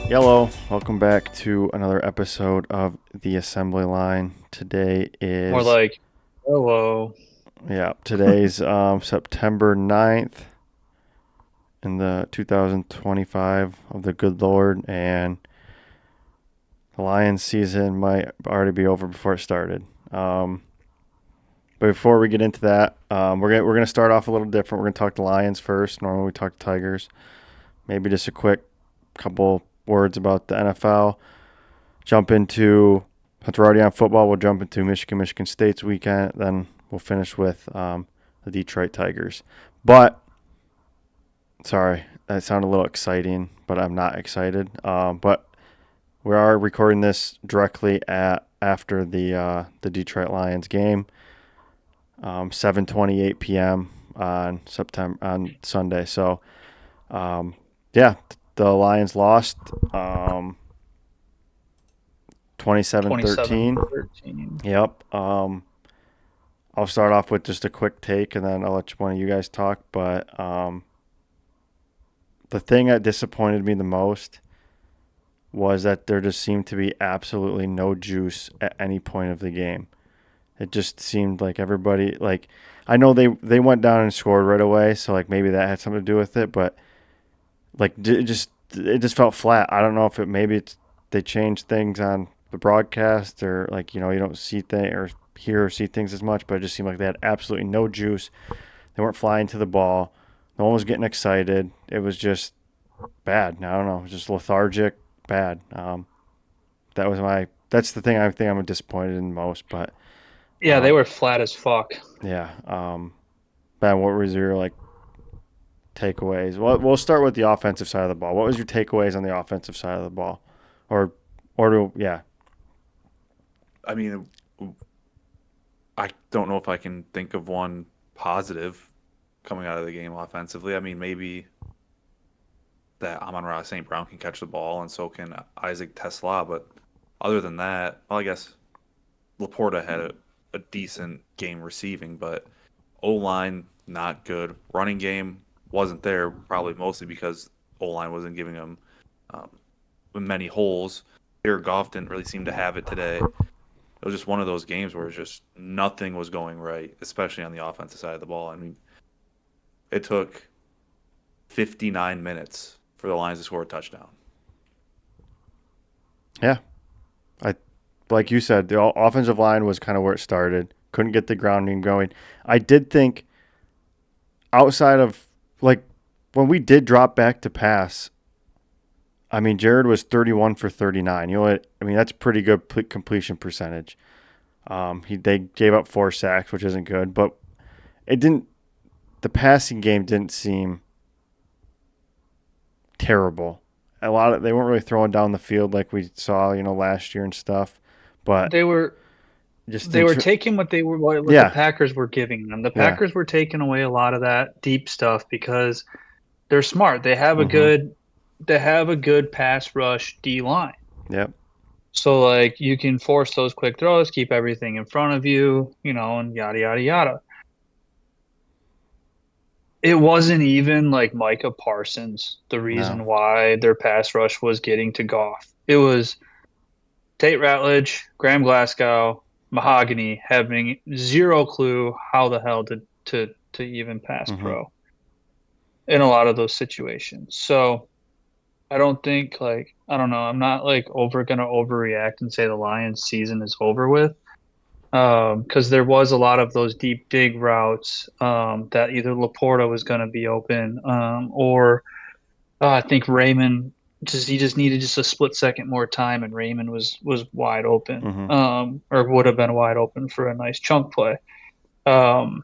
Hello, welcome back to another episode of the Assembly Line. Today More is, like, hello. today's September 9th in the 2025 of the good Lord, and the Lions season might already be over before it started. But before we get into that, we're gonna start off a little different. We're gonna talk to Lions first. Normally we talk to Tigers. Maybe just a quick couple words about the NFL. Jump into, since we're already on football, we'll jump into Michigan State's weekend. Then we'll finish with the Detroit Tigers. But sorry, that sounded a little exciting, but I'm not excited. But we are recording this directly after the Detroit Lions game, 7:28 p.m. on Sunday. So yeah, the Lions lost 27-13. 27-13. Yep. I'll start off with just a quick take, and then I'll let one of you guys talk. But the thing that disappointed me the most was that there just seemed to be absolutely no juice at any point of the game. It just seemed like everybody, like, I know they went down and scored right away, so like maybe that had something to do with it, but like it just felt flat. I don't know if they changed things on the broadcast, or like, you don't see things or hear or see things as much, but it just seemed like they had absolutely no juice. They weren't flying to the ball. No one was getting excited. It was just bad. I don't know, just lethargic, bad. That's the thing I think I'm disappointed in most. But Yeah, they were flat as fuck. yeah, Ben, what was your like takeaways? Well, we'll start with the offensive side of the ball. What was your takeaways on the offensive side of the ball, or yeah, I mean, I don't know if I can think of one positive coming out of the game offensively. I mean, maybe that Amon-Ra St. Brown can catch the ball, and so can Isaac Tesla. But other than that, well, I guess Laporta had a decent game receiving, but O-line, not good. Running game wasn't there, probably mostly because O-line wasn't giving him um, many holes. Jared Goff didn't really seem to have it today. It was just one of those games where it's just nothing was going right, especially on the offensive side of the ball. I mean, it took 59 minutes for the Lions to score a touchdown. yeah. I Like you said, the offensive line was kind of where it started. Couldn't get the grounding going. I did think outside of, like, when we did drop back to pass, I mean, Jared was 31 for 39. You know what? I mean, that's pretty good completion percentage. They gave up 4 sacks, which isn't good, but it didn't. The passing game didn't seem terrible. They weren't really throwing down the field like we saw, last year and stuff. But They were just they were taking what the yeah, Packers were giving them. The yeah, Packers were taking away a lot of that deep stuff because they're smart. mm-hmm, They have a good pass rush D line. yep, So like you can force those quick throws, keep everything in front of you, and yada yada yada. It wasn't even like Micah Parsons the no, reason why their pass rush was getting to Goff. It was Tate Ratledge, Graham Glasgow, Mahogany having zero clue how the hell to even pass mm-hmm, pro in a lot of those situations. So I don't think I don't know. I'm not like gonna overreact and say the Lions season is over with. Because there was a lot of those deep dig routes that either Laporta was going to be open or I think Raymond just needed just a split second more time and Raymond was wide open mm-hmm, or would have been wide open for a nice chunk play. Um,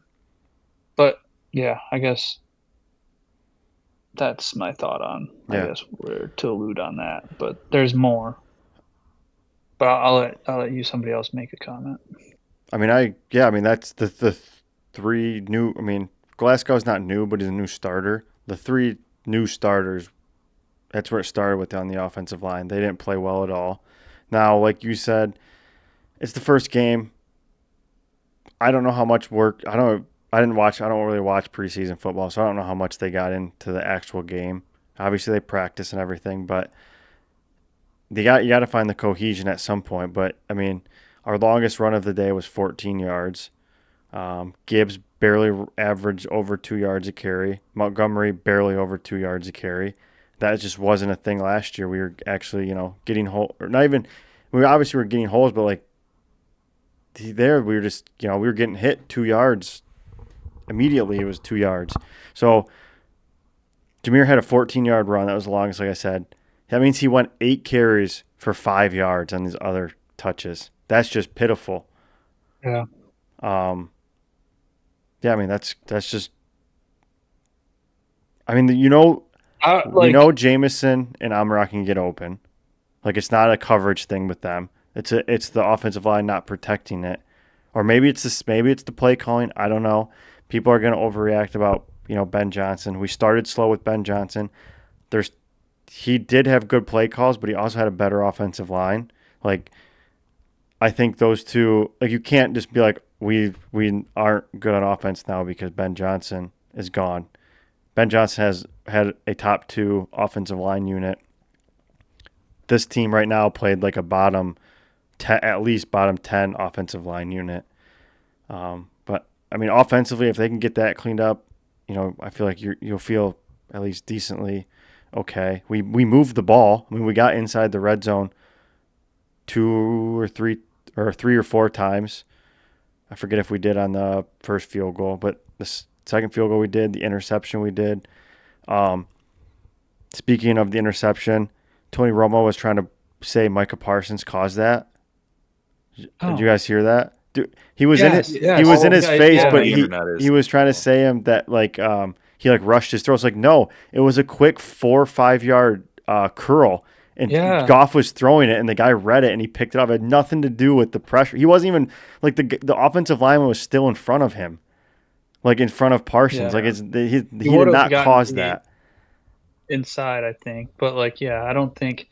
but yeah, I guess that's my thought on I yeah. guess where to allude on that. But there's more. But I'll let you somebody else make a comment. I mean, that's the three new. I mean, Glasgow's not new, but he's a new starter. The three new starters. That's where it started with on the offensive line. They didn't play well at all. Now, like you said, it's the first game. I don't know how much work. I don't. I didn't watch. I don't really watch preseason football, so I don't know how much they got into the actual game. Obviously, they practice and everything, but you got to find the cohesion at some point. But I mean, our longest run of the day was 14 yards. Gibbs barely averaged over 2 yards a carry. Montgomery barely over 2 yards a carry. That just wasn't a thing last year. We were actually, getting hole or not even. We obviously were getting holes, but like there, we were just, we were getting hit 2 yards immediately. It was 2 yards. So Jameer had a 14-yard run. That was the longest, like I said. That means he went 8 carries for 5 yards on these other touches. That's just pitiful. Yeah. Yeah, I mean that's just. I mean, Jameson and Amara can get open. Like it's not a coverage thing with them. It's the offensive line not protecting it, or maybe it's the play calling. I don't know. People are going to overreact about Ben Johnson. We started slow with Ben Johnson. He did have good play calls, but he also had a better offensive line. Like I think those two, like you can't just be like we aren't good on offense now because Ben Johnson is gone. Ben Johnson has had a top 2 offensive line unit. This team right now played like a at least bottom 10 offensive line unit. But I mean, offensively, if they can get that cleaned up, I feel like you'll feel at least decently okay. We moved the ball. I mean, we got inside the red zone 3 or 4 times. I forget if we did on the first field goal, but the second field goal we did, the interception we did. Speaking of the interception, Tony Romo was trying to say Micah Parsons caused that. Did you guys hear that? Dude, he was in his face, yeah. but he was trying to say him that he rushed his throw. It's like no, it was a quick 4 or 5 yard curl. And Goff was throwing it, and the guy read it, and he picked it up. It had nothing to do with the pressure. He wasn't even like the offensive lineman was still in front of him, like in front of Parsons. Yeah. Like he did not cause that inside. I think, but I don't think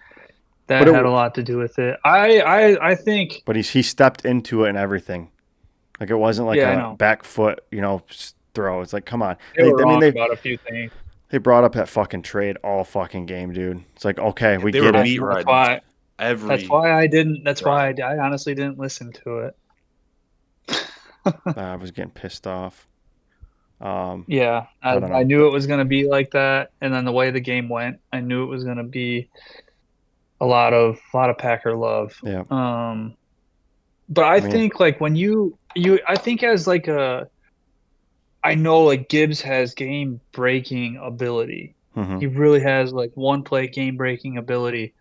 that had a lot to do with it. I think, but he stepped into it and everything. Like it wasn't like a back foot, throw. It's like come on. They were wrong about a few things. They brought up that fucking trade all fucking game, dude. It's like, okay, we get it. That's why I didn't. That's why I honestly didn't listen to it. I was getting pissed off. Yeah, I knew it was going to be like that, and then the way the game went, I knew it was going to be a lot of Packer love. Yeah. But I think when I think as I know Gibbs has game breaking ability. Mm-hmm. He really has one play game breaking ability.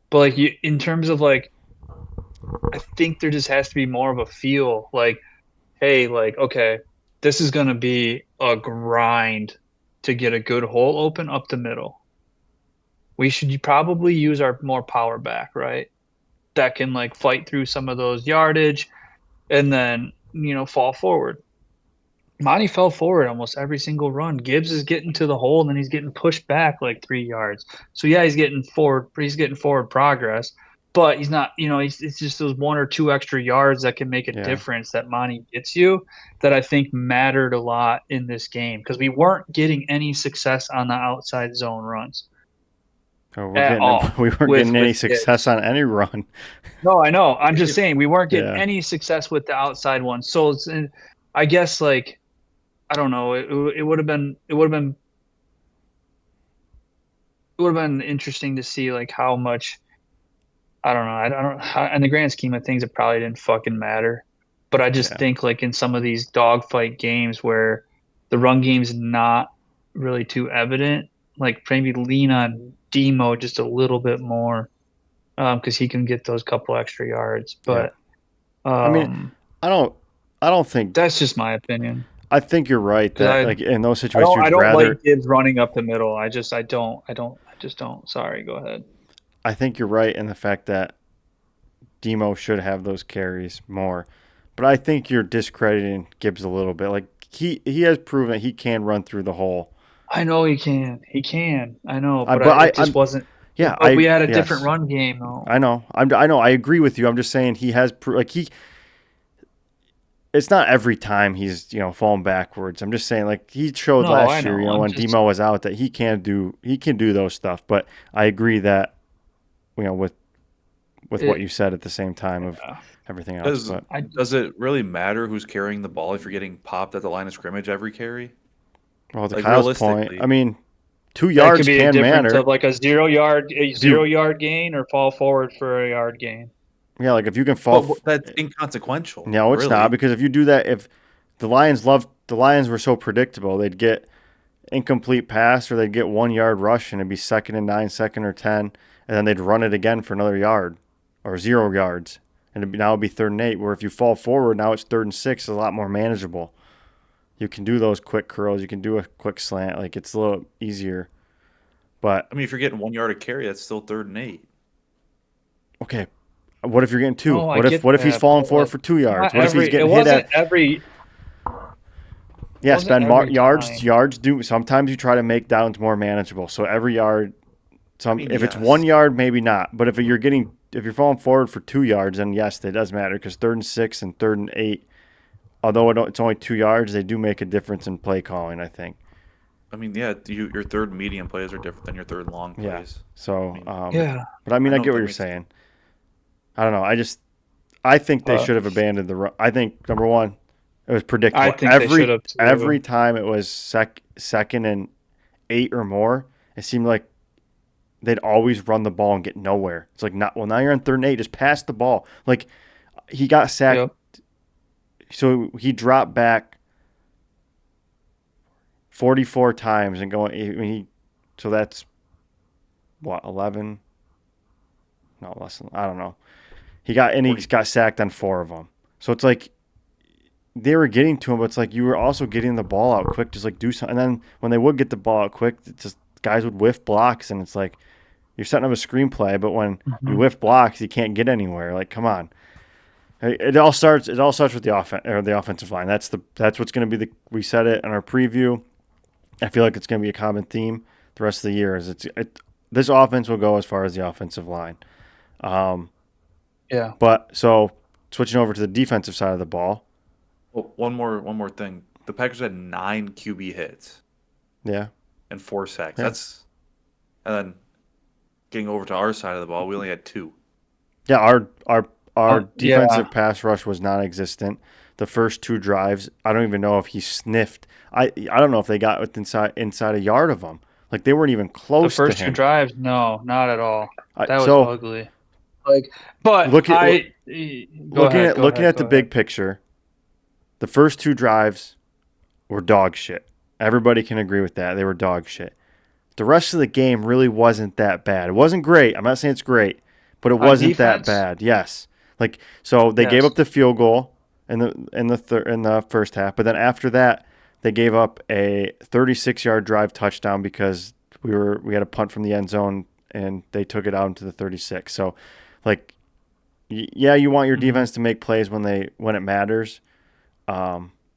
But in terms of I think there just has to be more of a feel hey, okay, this is gonna be a grind to get a good hole open up the middle. We should probably use our more power back, right? That can fight through some of those yardage and then fall forward. Monty fell forward almost every single run. Gibbs is getting to the hole and then he's getting pushed back 3 yards. So yeah, he's getting forward progress, but he's not, it's just those 1 or 2 extra yards that can make a difference that Monty gets you that I think mattered a lot in this game because we weren't getting any success on the outside zone runs. We weren't getting any success on any run. No, I know. I'm just saying we weren't getting any success with the outside one. So I guess I don't know. It would have been interesting to see how much. I don't know. I don't. In the grand scheme of things, it probably didn't fucking matter. But I just think in some of these dogfight games where the run game's not really too evident, maybe lean on Demo just a little bit more because he can get those couple extra yards. But I mean, I don't think that's just my opinion. I think you're right that in those situations, I don't like Gibbs running up the middle. I just don't. Sorry, go ahead. I think you're right in the fact that Demo should have those carries more, but I think you're discrediting Gibbs a little bit. He has proven that he can run through the hole. I know he can. I know, but it just wasn't. Yeah, but we had a different run game though. I know. I know. I agree with you. I'm just saying he has It's not every time he's falling backwards. I'm just saying he showed last year when Demo was out that he can do those stuff. But I agree that with with what you said at the same time of Yeah. everything else. But Does it really matter who's carrying the ball if you're getting popped at the line of scrimmage every carry? well, to Like Kyle's point, realistically, I mean, 2 That could yards be a can difference matter. of like a If you 0 yard gain or fall forward for a yard gain. Yeah, like if you can but fall. that's inconsequential. No, it's really. not, because if you do that, if the Lions were so predictable, they'd get incomplete pass or they'd get 1 yard rush and it'd be 2nd and 9, 2nd or 10, and then they'd run it again for another yard or 0 yards, and now it'd be 3rd and 8. Where if you fall forward, now it's 3rd and 6, it's a lot more manageable. You can do those quick curls, you can do a quick slant, like it's a little easier. But I mean, if you're getting 1 yard of carry, that's still 3rd and 8. okay, what if you're getting 2? No, I What if get he's that, falling but, forward like, for 2 yards? not What if he's every. It getting hit wasn't at? every. Yes, wasn't Ben. every Yards time. do. Sometimes you try to make downs more manageable. So every yard, if it's yes. 1 yard, maybe not. But if you're falling forward for 2 yards, then yes, it does matter, because 3rd and 6 and 3rd and 8, although it's only 2 yards, they do make a difference in play calling, I think. I mean, yeah, your third medium plays are different than your third long Yeah. plays. So, Yeah. but I mean, I know get what that you're makes- saying. I don't know. I think they should have abandoned the run. I think, number one, it was predictable. I think they should have too. Every time it was 2nd and 8 or more, it seemed like they'd always run the ball and get nowhere. It's like, now you're on 3rd and 8, just pass the ball. Like, he got sacked, Yep. so he dropped back 44 times and going. So that's what, 11? No, less than, I don't know. He got sacked on 4 of them. So it's like they were getting to him, but it's like you were also getting the ball out quick, just like do something. And then when they would get the ball out quick, it's just guys would whiff blocks, and it's like you're setting up a screenplay, but when you whiff blocks, you can't get anywhere. Like, come on. It all starts with the offensive line. That's what's going to be we said it in our preview. I feel like it's going to be a common theme the rest of the year. This offense will go as far as the offensive line. Yeah. But so switching over to the defensive side of the ball. Well, one more thing. The Packers had 9 QB hits. Yeah. And 4 sacks. Yeah. And then getting over to our side of the ball, we only had 2. Yeah, our defensive yeah. pass rush was non-existent. The first 2 drives, I don't even know if he sniffed. I don't know if they got inside a yard of him. Like, they weren't even close to him. The first 2 drives, no, not at all. That was so ugly. Like, but looking at the big picture, the first 2 drives were dog shit. Everybody can agree with that. They were dog shit. The rest of the game really wasn't that bad. It wasn't great. I'm not saying it's great, but it wasn't that bad. Yes. Like, so they gave up the field goal in the first half, but then after that, they gave up a 36-yard drive touchdown because we had a punt from the end zone and they took it out into the 36. So, like, yeah, you want your defense to make plays when it matters.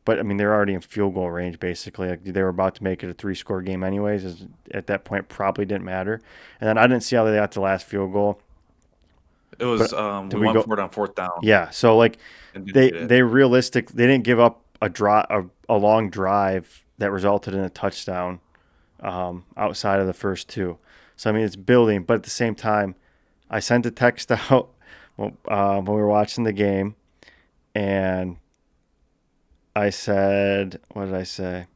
But I mean, they're already in field goal range basically. Like, they were about to make it a 3-score game anyways. At that point, probably didn't matter. And then I didn't see how they got the last field goal. It was we went for it on 4th down. Yeah, so like they didn't give up a long drive that resulted in a touchdown outside of the first 2. So I mean, it's building, but at the same time, I sent a text out when we were watching the game, and I said, what did I say?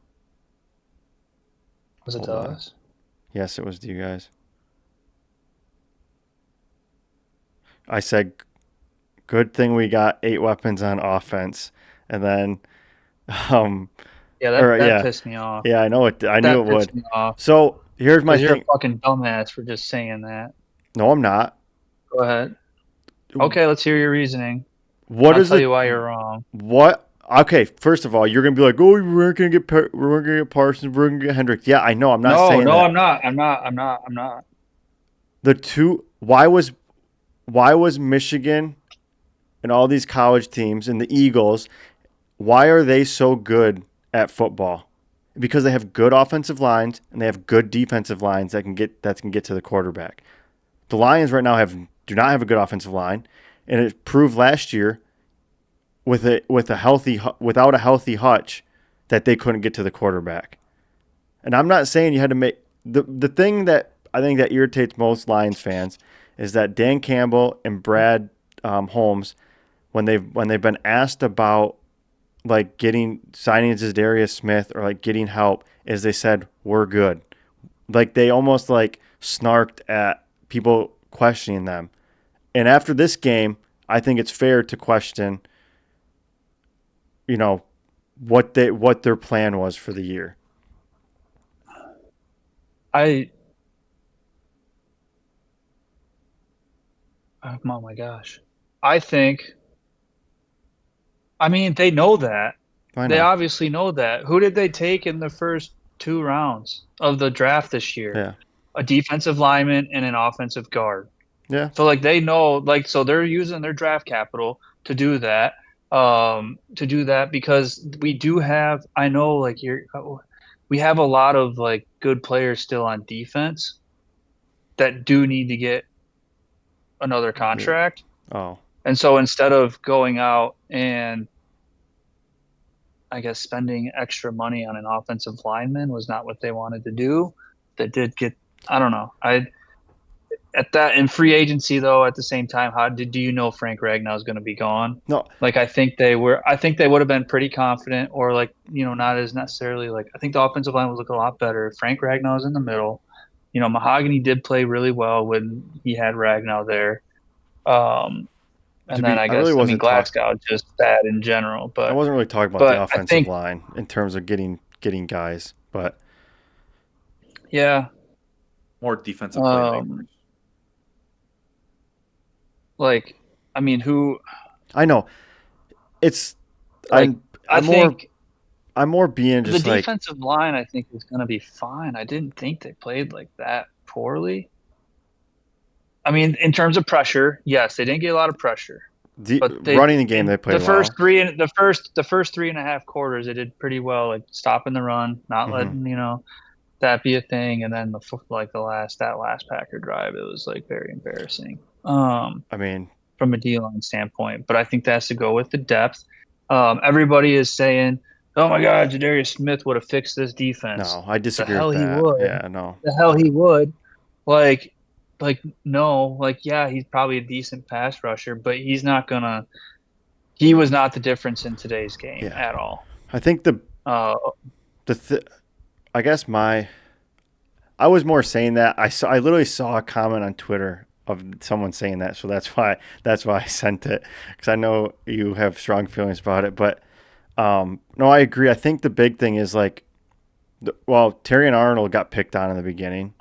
Was it to us? Yes, it was to you guys. I said, good thing we got 8 weapons on offense. And then, that pissed me off. Yeah, I know it. I knew it would. Pissed me off. So here's my thing. You're a fucking dumbass for just saying that. No, I'm not. Go ahead. Okay, let's hear your reasoning. I'll tell you why you're wrong. What? Okay, first of all, you're gonna be like, "Oh, we're gonna get Parsons, we're gonna get Hendricks." Yeah, I know. I'm not saying that. No, I'm not. The 2. Why was Michigan and all these college teams and the Eagles? Why are they so good at football? Because they have good offensive lines and they have good defensive lines that can get to the quarterback. The Lions right now do not have a good offensive line, and it proved last year without a healthy Hutch that they couldn't get to the quarterback. And I'm not saying you had to make the thing that I think that irritates most Lions fans is that Dan Campbell and Brad Holmes, when they've been asked about like signing Zadarius Smith or like getting help, is they said we're good. Like they almost like snarked at people questioning them. And after this game, I think it's fair to question, you know, what their plan was for the year. I oh my gosh. I think I mean they know that. I They know. obviously know that. Who did they take in the first 2 rounds of the draft this year? Yeah. A defensive lineman and an offensive guard. Yeah. So like they know, like so they're using their draft capital to do that. Because we do have, I know like we have a lot of like good players still on defense that do need to get another Yeah. contract. Oh. And so instead of going out and I guess spending extra money on an offensive lineman was not what they wanted to do. They did get, I don't know. I at that in free agency though, at the same time, do you know Frank Ragnow is going to be gone? No. Like I think they would have been pretty confident, or like not as necessarily like I think the offensive line would look a lot better. Frank Ragnow is in the middle. Mahogany did play really well when he had Ragnow there. Um, and then I I really guess wasn't talking. Glasgow just bad in general, I but wasn't really talking about the but I offensive think line in terms of getting guys, but yeah, More defensive playmakers. um, like I mean, who I know it's like I I'm more think being the just like, defensive line, I think, is going to be fine. I didn't think they played like that poorly. I mean, in terms of pressure, yes, they didn't get a lot of pressure, but they running the game. in They played well. the first 3.5 quarters, they did pretty well, like stopping the run, not Hmm. letting that be a thing, and then the last Packer drive, it was like very embarrassing. I mean, From a D line standpoint, but I think that has to go with the depth. Everybody is saying, "Oh my God, Zadarius Smith would have fixed this defense." no, I The disagree with hell he that. would. Yeah, no. The hell he would. Like, no. Like, yeah, he's probably a decent pass rusher, but he's not gonna. He was not the difference in today's game Yeah, at all. I think Uh, the I guess I was more saying that I literally saw a comment on Twitter of someone saying that, so that's why I sent it, because I know you have strong feelings about it. But no, I agree. I think the big thing is like, Terry and Arnold got picked on in the beginning.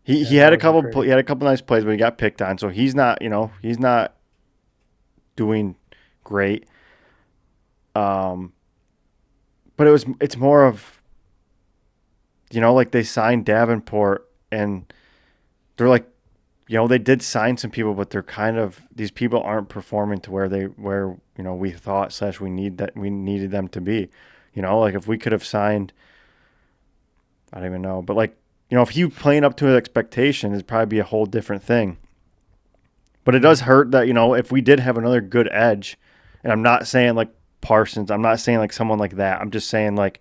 yeah, He that had a wasn't couple pretty. he had a couple nice plays, but he got picked on, so he's not doing great. Um, but it's more of, like they signed Davenport, and they're like, they did sign some people, but they're kind of, these people aren't performing to where we thought / we needed them to be. Like if we could have signed, I don't even know, but like, if he playing up to his expectation, it'd probably be a whole different thing. But it does hurt that, if we did have another good edge, and I'm not saying like Parsons, I'm not saying like someone like that. I'm just saying like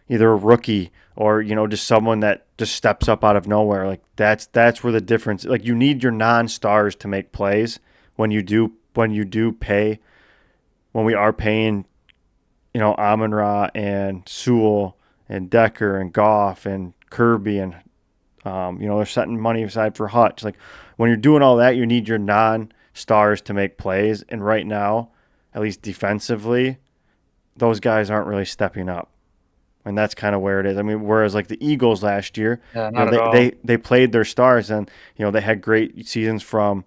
either a rookie or, just someone that just steps up out of nowhere. Like that's where the difference, like you need your non-stars to make plays when you do pay, when we are paying, Amon-Ra and Sewell and Decker and Goff and Kirby and they're setting money aside for Hutch. Like when you're doing all that, you need your non-stars to make plays. And right now, at least defensively, those guys aren't really stepping up. And that's kind of where it is. I mean, whereas like the Eagles last year, Yeah, not at all. they played their stars, and they had great seasons from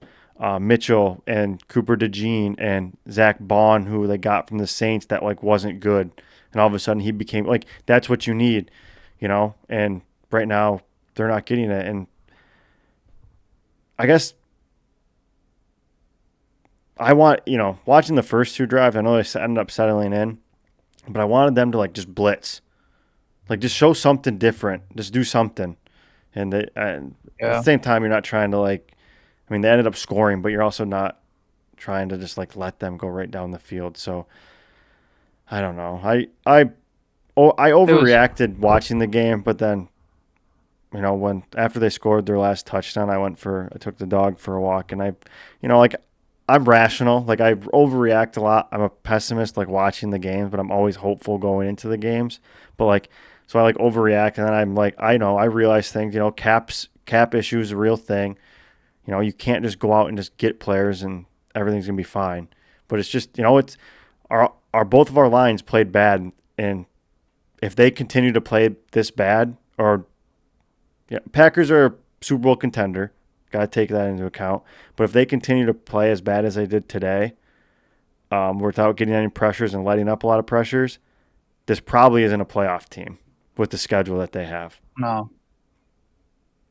Mitchell and Cooper DeJean and Zach Bond, who they got from the Saints, that like wasn't good, and all of a sudden he became like, that's what you need, And right now they're not getting it, and I guess I want, watching the first two drives, I know they ended up settling in, but I wanted them to like just blitz. Like, just show something different. Just do something. And at the Yeah. same time, you're not trying to like. I mean, they ended up scoring, but you're also not trying to just like let them go right down the field. So I don't know. I It was overreacted watching the game, but then when after they scored their last touchdown, I took the dog for a walk, and like I'm rational. Like I overreact a lot. I'm a pessimist, like watching the games, but I'm always hopeful going into the games. But like, so I like overreact, and then I'm like, I realize things. Cap issue is a real thing. You can't just go out and just get players and everything's gonna be fine. But it's just, it's our both of our lines played bad, and if they continue to play this bad, or yeah, Packers are a Super Bowl contender. Got to take that into account. But if they continue to play as bad as they did today, without getting any pressures and letting up a lot of pressures, this probably isn't a playoff team with the schedule that they have. No.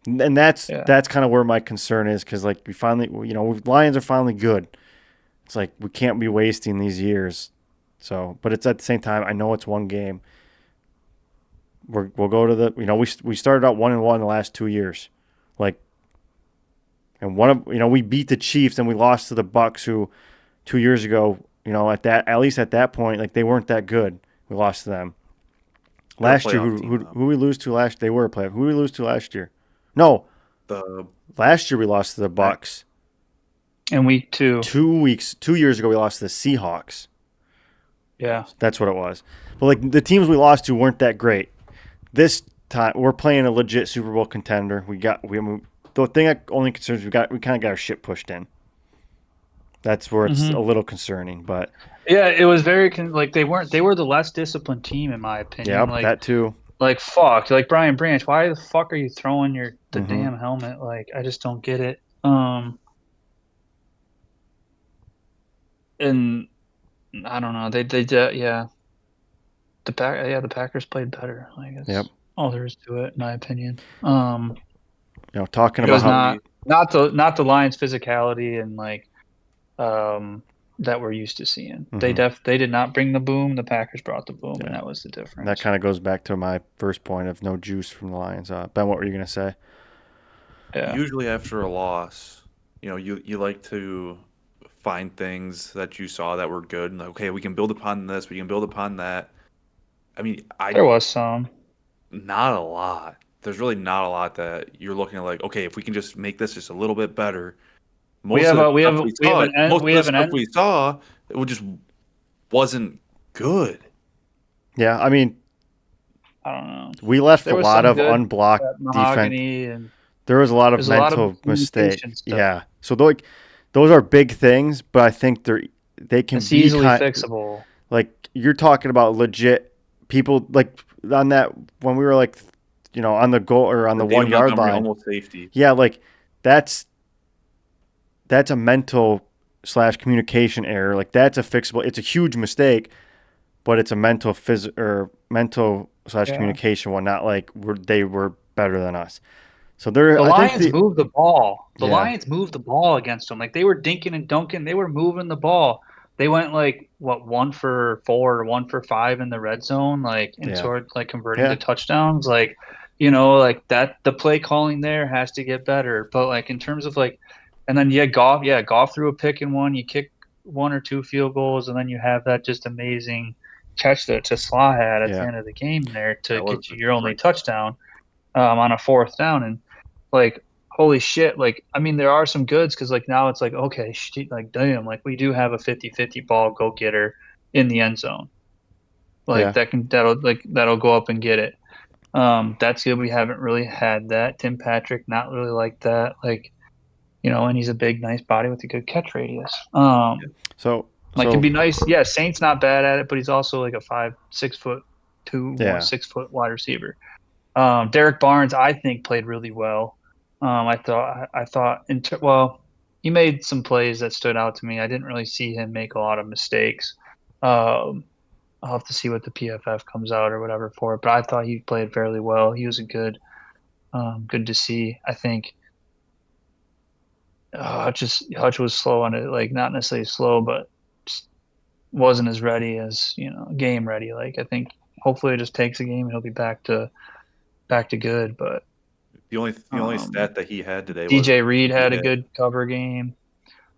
And that's kind of where my concern is, because like Lions are finally good. It's like we can't be wasting these years. So, but it's at the same time, I know it's one game. We'll go to the we started out 1-1 the last 2 years, like, and we beat the Chiefs and we lost to the Bucks, who 2 years ago, at least at that point, like they weren't that good. We lost to them last year. Who we lose to last? They were a playoff. Who did we lose to last year? No, last year we lost to the Bucks. In week 2. 2 years ago we lost to the Seahawks. Yeah, that's what it was. But like the teams we lost to weren't that great. This time we're playing a legit Super Bowl contender. The thing that only concerns we kind of got our shit pushed in. That's where it's a little concerning, but yeah, it was very they were the less disciplined team in my opinion. Yeah, like, that too. Like fuck, like Brian Branch, why the fuck are you throwing the damn helmet? Like I just don't get it. And I don't know. They did, yeah. The Packers played better. Like that's all there is to it, in my opinion. Talking it about was not the Lions' physicality and like that we're used to seeing. They did not bring the boom. The Packers brought the boom, and that was the difference. And that kind of goes back to my first point of no juice from the Lions. Ben, what were you gonna say? Yeah. Usually after a loss, you like to find things that you saw that were good, and like, okay, we can build upon this, we can build upon that. I mean, there was some. Not a lot. There's really not a lot that you're looking at like, okay, if we can just make this just a little bit better. Most of the stuff we saw, it just wasn't good. Yeah, I mean, I don't know. We left a lot of unblocked defense. And there was a lot of mental mistakes. Yeah, so those are big things, but I think they can be easily fixable. Like you're talking about legit people, like on that when we were like, on the goal or on the 1 yard line, almost safety. Yeah, like that's a mental / communication error. Like that's a fixable. It's a huge mistake, but it's a mental / communication one. Not like they were better than us. So the Lions moved the ball. The Lions moved the ball against them. Like they were dinking and dunking. They were moving the ball. They went 1 for 4 or 1 for 5 in the red zone, sort of converting to touchdowns. Like that. The play calling there has to get better. But in terms of and then Goff threw a pick and one. You kick 1 or 2 field goals, and then you have that just amazing catch that Tesla had at the end of the game there to get you your only touchdown on a 4th down. And holy shit, I mean, there are some goods because now it's okay, damn, we do have a 50-50 ball go getter in the end zone, that'll go up and get it. That's good. We haven't really had that. Tim Patrick, not really like that, and he's a big, nice body with a good catch radius. Can be nice. Yeah, Saint's not bad at it, but he's also a 6'2", 6 foot wide receiver. Derek Barnes, I think, played really well. I thought he made some plays that stood out to me. I didn't really see him make a lot of mistakes. I'll have to see what the PFF comes out or whatever for it, but I thought he played fairly well. He was good to see. I think Hutch was slow on it, not necessarily slow, but just wasn't as ready as game ready. I think hopefully it just takes a game and he'll be back to good. But the only stat that he had today was DJ Reed had a good cover game.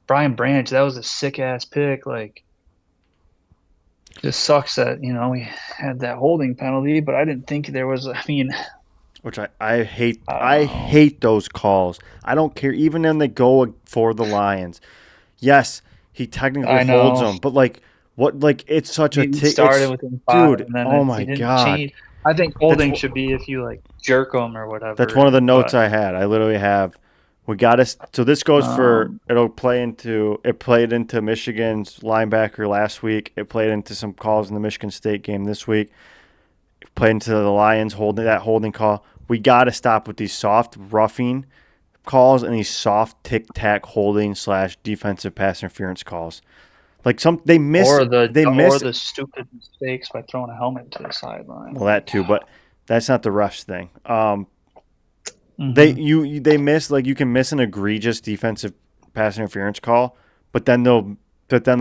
Brian Branch, that was a sick ass pick. Just sucks that we had that holding penalty, but I didn't think there was. I mean, which I hate. I I don't know. hate those calls. I don't care. Even when they go for the Lions. Yes, he technically I holds know. them, but like what? Like it's such a He started it's within 5, dude. and then Oh he my didn't god, change. I think that's holding should be if you like jerk them or that's one whatever. of the notes But I had. I literally have. We got to. So this goes for. um, It'll play into. It played into Michigan's linebacker last week. It played into some calls in the Michigan State game this week. It played into the Lions holding call. We got to stop with these soft roughing calls and these soft tic tac holding / defensive pass interference calls. Like they miss. or the They or miss. the stupid mistakes by throwing a helmet to the sideline. Well, that Like, too, but that's not the refs thing. hmm They miss, like, you can miss an egregious defensive pass interference call, but then they'll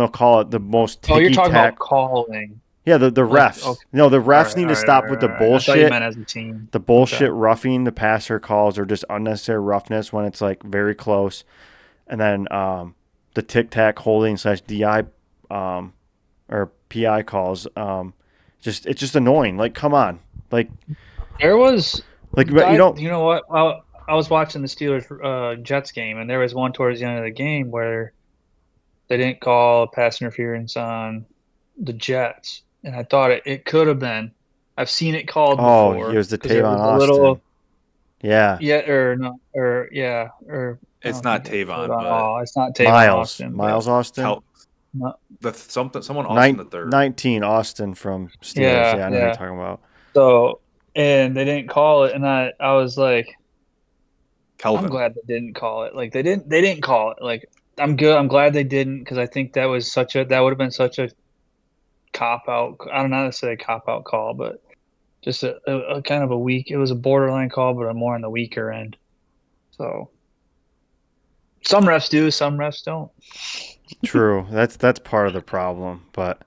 call it the most oh, you're ticky talking about tack. calling. Yeah, the Like, refs. okay, No, the all refs right, need all to right, all stop right, with the all right. I thought you bullshit. meant as a team. The Okay. bullshit roughing the passer calls are just unnecessary roughness when it's like very close, and then the tic tac holding / di or pi calls. It's just annoying. Like, come on, like There was, but you don't. you know what? I was watching the Steelers Jets game, and there was one towards the end of the game where they didn't call pass interference on the Jets, and I thought it could have been. I've seen it called Oh, he before was the because there Tavon was a Austin. little Yeah, yeah or no or yeah or I It's don't not think it's Tavon, Tavon. but Oh, it's not Tavon Austin, but Miles Austin. Cal, no, someone Austin the third. 19 Austin from Steelers. yeah, Yeah, I know who you're yeah. talking about. So and they didn't call it, and I was like, I'm Kelvin. glad they didn't call it. Like they didn't call it. Like I'm good. I'm glad they didn't because I think that would have been such a cop out. I don't know how to say cop out call, but just a kind of a weak. It was a borderline call, but a more on the weaker end. So some refs do, some refs don't. True. That's part of the problem, but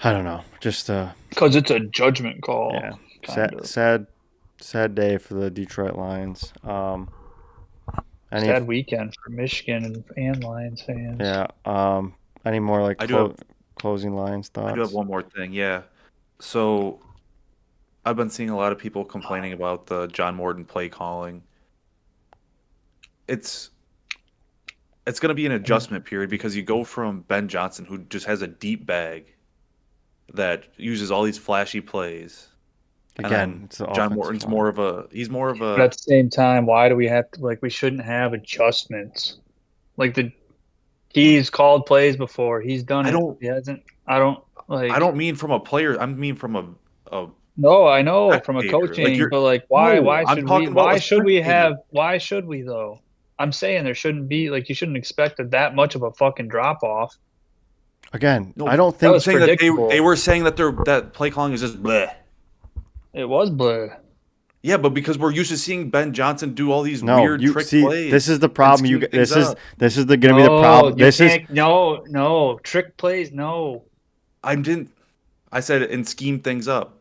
I don't know. Just Because it's a judgment call, yeah, kind of. sad day for the Detroit Lions. Any Sad weekend for Michigan and Lions fans. yeah. Any more like I do have closing Lions I do have thoughts? one more thing. Yeah. So I've been seeing a lot of people complaining about the John Morton play calling. It's it's going to be an adjustment period because you go from Ben Johnson, who just has a deep bag that uses all these flashy plays, and Again, then it's the John offensive Morton's line. he's more of But at a the same time, why do we have to like we shouldn't have adjustments? Like he's called plays before. He's done I it. don't He hasn't I don't I like don't mean from a player. I mean from a no, I know from a spectator. Like coaching, you're but like no, I'm talking about a spectator. why should we though? I'm saying there shouldn't be like you shouldn't expect that much of a fucking drop off. Again, No, I don't That I'm was think. saying that they predictable. were saying that that play calling is just bleh. It was bleh. Yeah, but because we're used to seeing Ben Johnson do all these No, weird you trick see, this plays is the and problem. scheme things up. This is gonna be the No, problem. you can't no trick plays, no. I didn't. I said and scheme things up.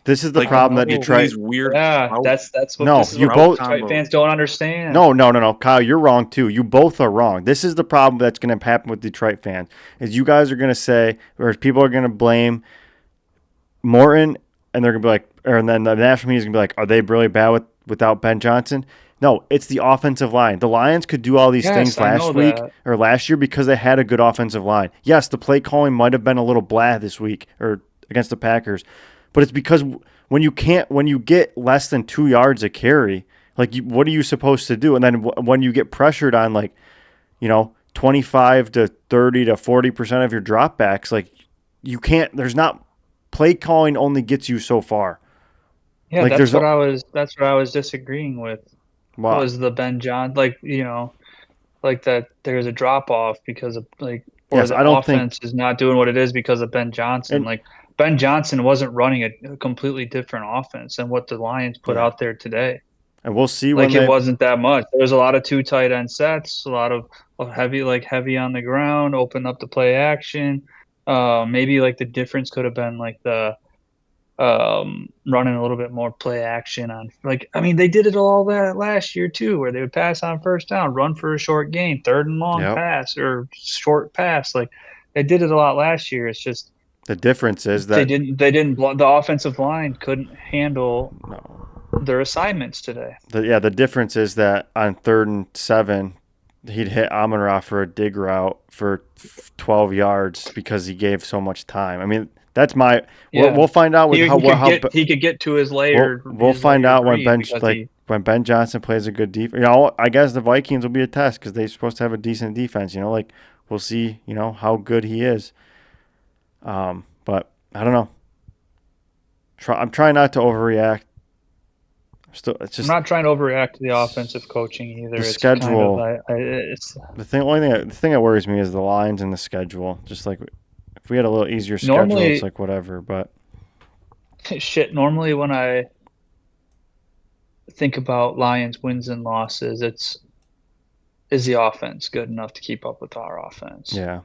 This is the Like I problem you that do Detroit. these weird Yeah, that's what No, this is you what route both. Detroit fans combos. don't understand. No, Kyle, you're wrong too. You both are wrong. This is the problem that's going to happen with Detroit fans. Is you guys are going to say, or people are going to blame Morton, and they're going to be like, or and then the national media is going to be like, are they really bad without Ben Johnson? No, it's the offensive line. The Lions could do all these Yes, things I know last week that. or last year because they had a good offensive line. Yes, the play calling might have been a little blah this week or against the Packers, but it's because when you get less than 2 yards a carry, like what are you supposed to do? And then when you get pressured on 25 to 30 to 40% of your dropbacks, like you can't. There's not play calling only gets you so far. Yeah, Like there's that's what I was disagreeing with. what? Was the Ben John like like that there's a drop off because of like or Yes, the I don't think offense is not doing what it is because of Ben Johnson. and Like Ben Johnson wasn't running a completely different offense than what the Lions put yeah, out there today. and we'll see when Like it they. wasn't that much. There was a lot of two tight end sets, a lot of heavy on the ground, open up the play action. Maybe like the difference could have been like the running a little bit more play action on like I mean they did it all that last year too, where they would pass on first down, run for a short gain, third and long Yep. pass or short pass. Like they did it a lot last year. It's just The difference is that they didn't the offensive line couldn't handle no. their assignments today. The difference is that on 3rd and 7, he'd hit Amon-Ra for a dig route for 12 yards because he gave so much time. I mean, that's my. Yeah, We'll find out with he could how get to his we'll find out when read because he. when Ben Johnson plays a good defense. I guess the Vikings will be a test because they're supposed to have a decent defense. Like we'll see. How good he is. But I don't know. I'm trying not to overreact. It's I'm just not trying to overreact to the offensive coaching either. the It's kind of schedule. it's The thing that worries me is the lines and the schedule. Just like if we had a little easier schedule, it's normally like whatever. But shit. Normally, when I think about Lions wins and losses, is the offense good enough to keep up with our offense? yeah,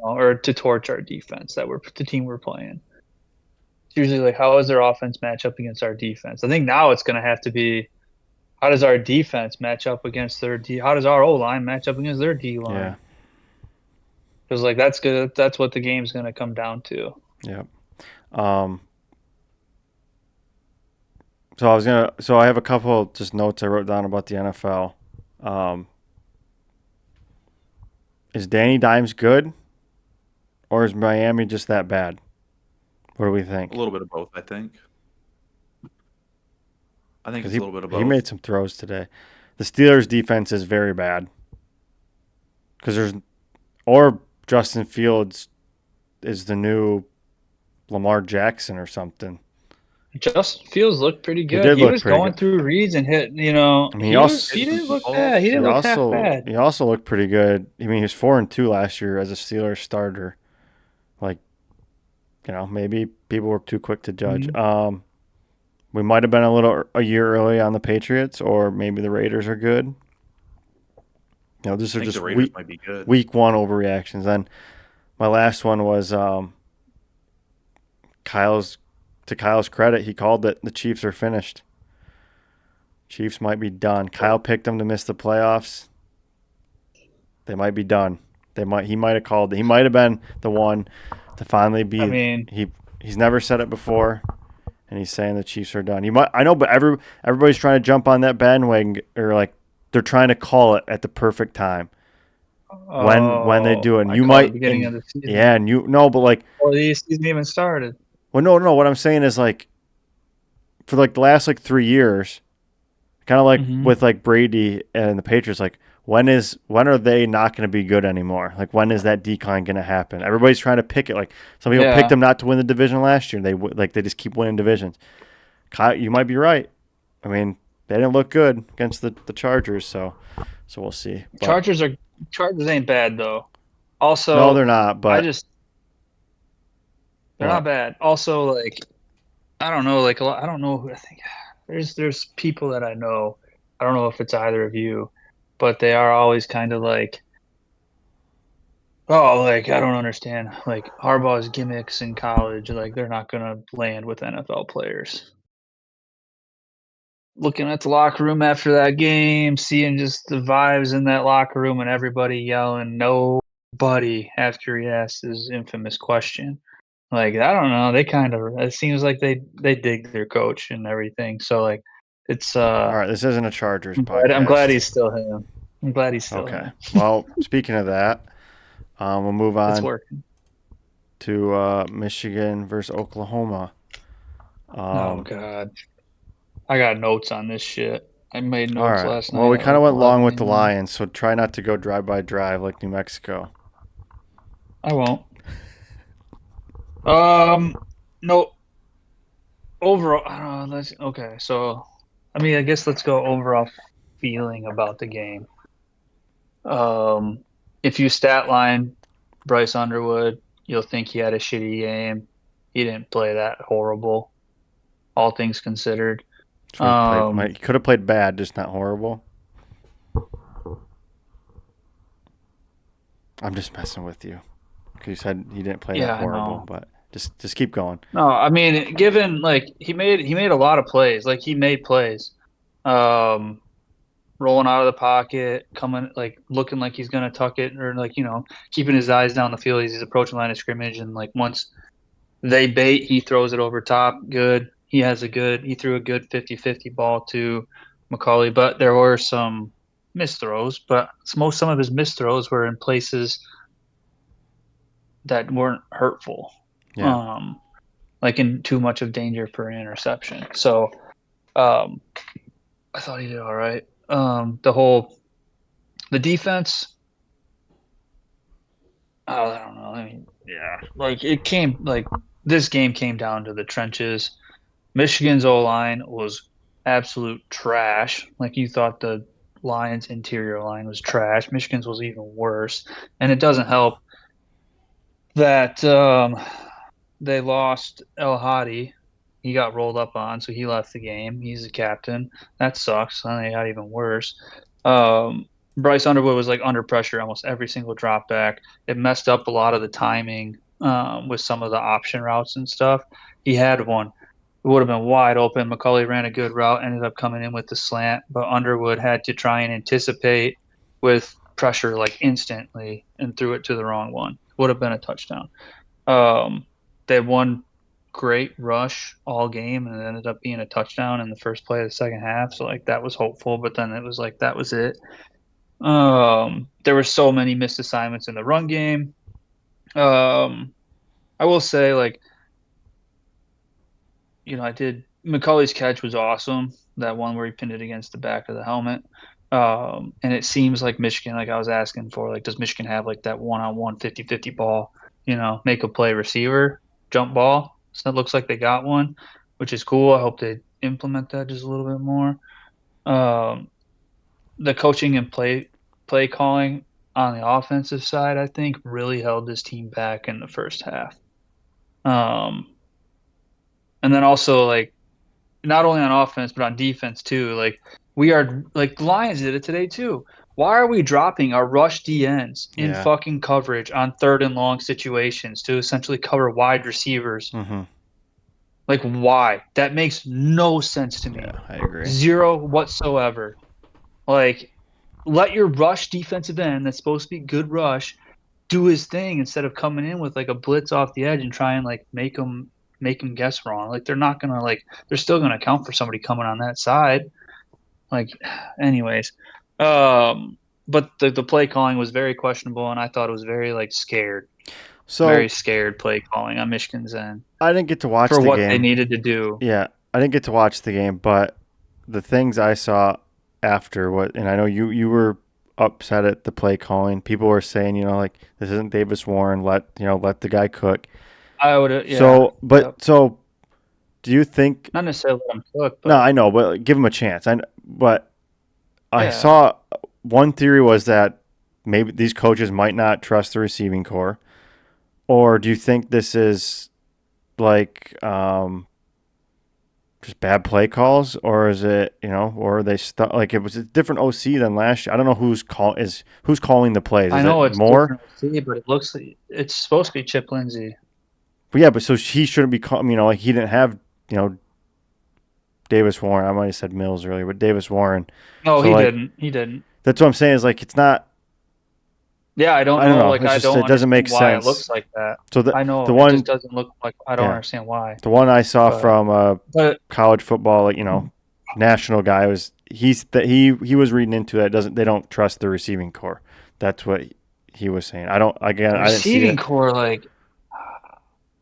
Or to torch our defense the team we're playing. It's usually like, how does their offense match up against our defense? I think now it's going to have to be, how does our defense match up against their D? How does our O line match up against their D yeah, line? Because like that's good. That's what the game's going to come down to. yeah. Um, So I have a couple just notes I wrote down about the NFL. Um, is Danny Dimes good, or is Miami just that bad? What do we A think? little bit of both, I think. I think Because it's a little bit of he both. made some throws today. The Steelers' defense is very bad. Or Justin Fields is the new Lamar Jackson or something. Justin Fields looked pretty He good. did He look was pretty going good. through reads and hit. I mean, He Hit some didn't look balls. bad. He didn't look half bad. he also looked pretty good. I mean, he was 4-2 last year as a Steelers starter. Like, maybe people were too quick to judge. Mm-hmm. We might have been a year early on the Patriots, or maybe the Raiders are good. These I are think the just Raiders might be good. week one overreactions. Then my last one was Kyle's. To Kyle's credit, he called that the Chiefs are finished. Chiefs might be done. Kyle picked them to miss the playoffs. They might be done. He might have called. He might have been the one to finally I be. mean, He's never said it before, and he's saying the Chiefs are done. I know, but everybody's trying to jump on that bandwagon, or like they're trying to call it at the perfect time when they do it. And I you called the might, beginning and of the season. yeah, and you no, but like, Well, the season even started. well, no. What I'm saying is like, for like the last like 3 years, kind of like Mm-hmm. with like Brady and the Patriots, like when are they not going to be good anymore? Like when is that decline going to happen? Everybody's trying to pick it. Like some people picked Yeah. them not to win the division last year. They just keep winning divisions. Kyle, you might be right. I mean, they didn't look good against the Chargers, so we'll see. But Chargers ain't bad though. no, Also, they're not. But they're not bad. Also, like I don't know, like I don't know. I think there's people that I know. I don't know if it's either of you, but they are always kind of like, oh, like I don't understand. Like Harbaugh's gimmicks in college, like they're not gonna land with NFL players. Looking at the locker room after that game, seeing just the vibes in that locker room and everybody yelling nobody after he asked his infamous question. Like, I don't know, it seems like they dig their coach and everything. So like it's all right, this isn't a Chargers I'm glad podcast. he's still him. I'm glad he's still Okay. him. Well, speaking of that, we'll move It's on working. to Michigan versus Oklahoma. Oh god. I got notes on this shit. I made All notes right. last Well, night we at kind of like went long 11 with the a.m. Lions, so try not to go drive by drive like New Mexico. I won't. No, overall, I don't know. Okay. So, I mean, I guess let's go overall feeling about the game. Um, if you stat line Bryce Underwood, you'll think he had a shitty game. He didn't play that horrible, all things considered. So he could have played bad, just not horrible. I'm just messing with you because you said he didn't play that Yeah, I horrible, know. but just keep going. No, I mean, given like he made a lot of plays. Like he made plays. Um, rolling out of the pocket, coming like looking like he's gonna tuck it, or like keeping his eyes down the field as he's approaching line of scrimmage, and like once they bait, he throws it over top. Good. He threw a good 50-50 ball to McCauley, but there were some misthrows. But some of his misthrows were in places that weren't hurtful, Yeah. like in too much of danger for an interception. So I thought he did all right. The defense, I don't know. I mean, yeah, this game came down to the trenches. Michigan's O line was absolute trash. Like you thought the Lions' interior line was trash. Michigan's was even worse, and it doesn't help that they lost El Hadi. He got rolled up on, so he left the game. He's the captain. That sucks. And they got even worse. Bryce Underwood was like under pressure almost every single drop back. It messed up a lot of the timing with some of the option routes and stuff. He had one. It would have been wide open. McCauley ran a good route, ended up coming in with the slant, but Underwood had to try and anticipate with pressure like instantly and threw it to the wrong one. Would have been a touchdown. They had one great rush all game, and it ended up being a touchdown in the first play of the second half. So like that was hopeful, but then it was like that was it. There were so many missed assignments in the run game. I will say like McCauley's catch was awesome. That one where he pinned it against the back of the helmet. And it seems like Michigan, like I was asking for, like, does Michigan have like that one-on-one 50-50 ball, make a play receiver, jump ball? So it looks like they got one, which is cool. I hope they implement that just a little bit more. The coaching and play calling on the offensive side, I think, really held this team back in the first half. And then also, like, not only on offense but on defense too. Like the Lions did it today too. Why are we dropping our rush DNs in fucking coverage on 3rd and long situations to essentially cover wide receivers? Mm-hmm. Like, why? That makes no sense to me. Yeah, I agree. Zero whatsoever. Like, let your rush defensive end that's supposed to be good rush do his thing instead of coming in with like a blitz off the edge and try and like make him guess wrong. Like they're not gonna they're still gonna account for somebody coming on that side. Like, anyways, but the play calling was very questionable, and I thought it was very scared. So very scared play calling on Michigan's end. I didn't get to watch for the what game. They needed to do. Yeah, I didn't get to watch the game, but the things I saw after and I know you were upset at the play calling. People were saying, this isn't Davis Warren. Let the guy cook. I would. Yeah. So, do you think? Not necessarily let him cook. But, no, I know, but give him a chance. I saw one theory was that maybe these coaches might not trust the receiving corps, or do you think this is like just bad play calls, or is it or are they like it was a different OC than last year? I don't know who's calling the plays. I know it's more, different OC, but it looks like it's supposed to be Chip Lindsey. But yeah, so he shouldn't be calling. Like he didn't have Davis Warren. I might have said Mills earlier, but Davis Warren. No, he didn't. He didn't. That's what I'm saying. Is like it's not. Yeah, I don't know. Like it doesn't make sense. It looks like that. So I know the one just doesn't look like. I don't understand why. The one I saw from college football, national guy was he was reading into that. They don't trust the receiving corps. That's what he was saying. I didn't see it. Receiving corps,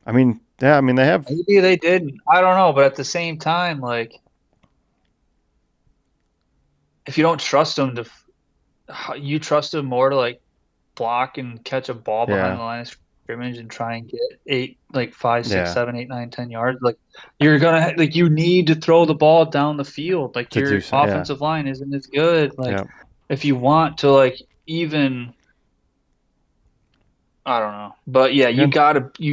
I mean, they have. Maybe they did. I don't know, but at the same time, if you don't trust them you trust them more to block and catch a ball behind the line of scrimmage and try and get 5, 6, 7, 8, 9, 10 yards. You're gonna you need to throw the ball down the field. Your offensive line isn't as good. If you want to even. I don't know, but yeah, you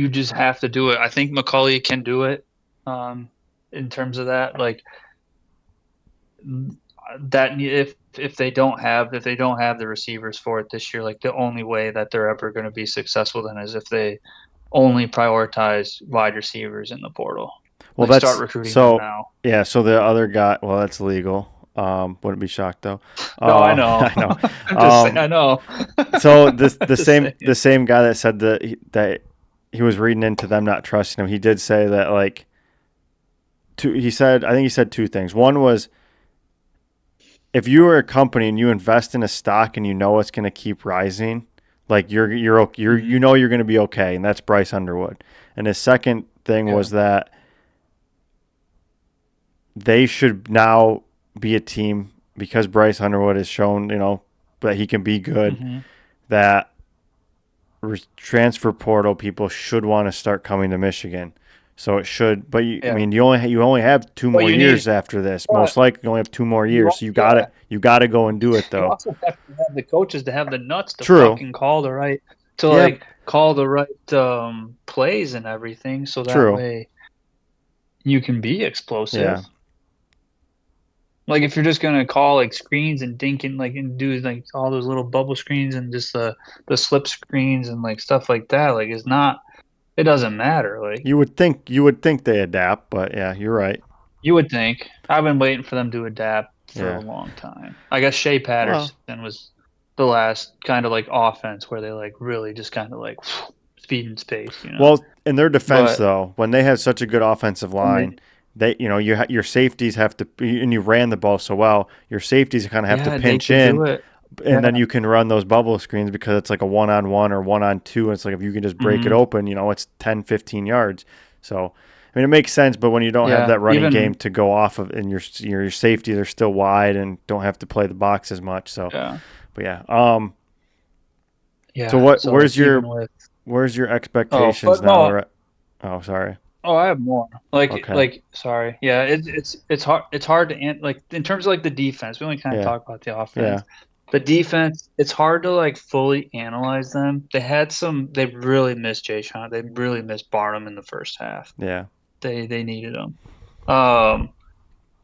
just have to do it. I think McCauley can do it, in terms of that. That if they don't have the receivers for it this year, the only way that they're ever going to be successful then is if they only prioritize wide receivers in the portal. Well, start recruiting them now. Yeah, so the other guy, well, that's legal. Wouldn't be shocked though. No, I know. I know. I'm just saying, I know. So the same guy that said that he was reading into them not trusting him. He did say that he said, I think he said two things. One was, if you are a company and you invest in a stock and you know it's going to keep rising, like you're Hmm. you know you're going to be okay, and that's Bryce Underwood. And his second thing Yeah. was that they should now be a team because Bryce Underwood has shown, that he can be good, Hmm. that transfer portal people should want to start coming to Michigan. So it should, but I Yeah. mean, you only have two But more years after this. but Most likely, you only have 2 more you, years. So yeah, you gotta go and do it you though. also have to have the coaches to have the nuts to True. fucking call the right Yeah. plays and everything, so that True. way you can be explosive. Yeah. Like if you're just gonna call like screens and dinking like and do like all those little bubble screens and just the slip screens and like stuff like that, like it's not it doesn't matter. Like You would think they adapt, but yeah, you're right. you would think. I've been waiting for them to adapt for a Yeah. long time. I guess Shea Well, Patterson was the last kind of like offense where they like really just kind of like speed and space, you know. in their defense But though, when they had such a good offensive when line, your safeties have to, and you ran the ball so well, your safeties kind of have to yeah, they pinch could do in, it. and then Yeah. you can run those bubble screens because it's like a one-on-one or one-on-two. And it's like if you can just break it Hmm. open, it's 10, 15 yards. So, I mean, it makes sense, but when you don't have Yeah. that running game Even to go off of, and your safeties are still wide and don't have to play the box as much. So, yeah. but yeah. So Yeah. what? So like even with Where's your oh, expectations but now? no, Oh, sorry. oh, I have more. Okay. Sorry. Yeah, it's hard to like in terms of like the defense. We only kind of Yeah. talk about the Yeah. offense. The defense, it's hard to like fully analyze them. They really missed Jay Sean. They really missed Barnum in the first half. Yeah. They needed him. Um,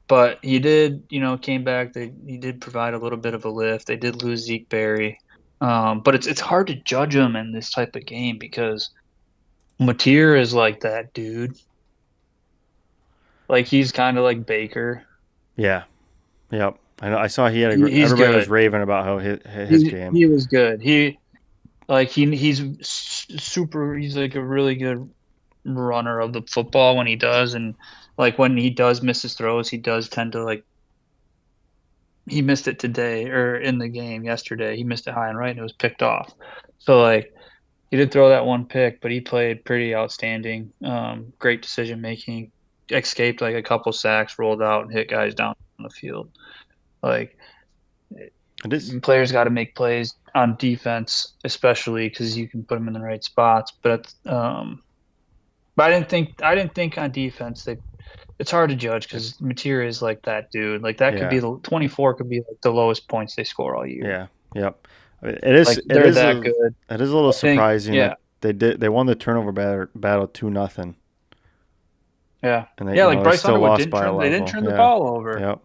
but he did, came back. He did provide a little bit of a lift. They did lose Zeke Berry. But it's hard to judge him in this type of game because Mateer is like that dude. Like he's kind of like Baker. Yeah. Yep. I know. I saw he had He's everybody was good. raving about how his He game. he was good. He's super. He's like a really good runner of the football when he does, and like when he does miss his throws, he does tend to like he missed it today or in the game yesterday. He missed it high and right, and it was picked off. So like he did throw that one pick, but he played pretty outstanding. Great decision making. Escaped like a couple sacks, rolled out and hit guys down the field. Like It is. players got to make plays on defense, especially because you can put them in the right spots. But I didn't think on defense that it's hard to judge because material is like that dude. Like that could Yeah. be the 24 could be like the lowest points they score all year. Yeah. Yep. It is. Like they're that good. It is a little I think surprising yeah, that they won the turnover battle 2-0, yeah, and they yeah. Like they Bryce still Underwood lost didn't by a turn they didn't level. turn the Yeah. ball over. Yep.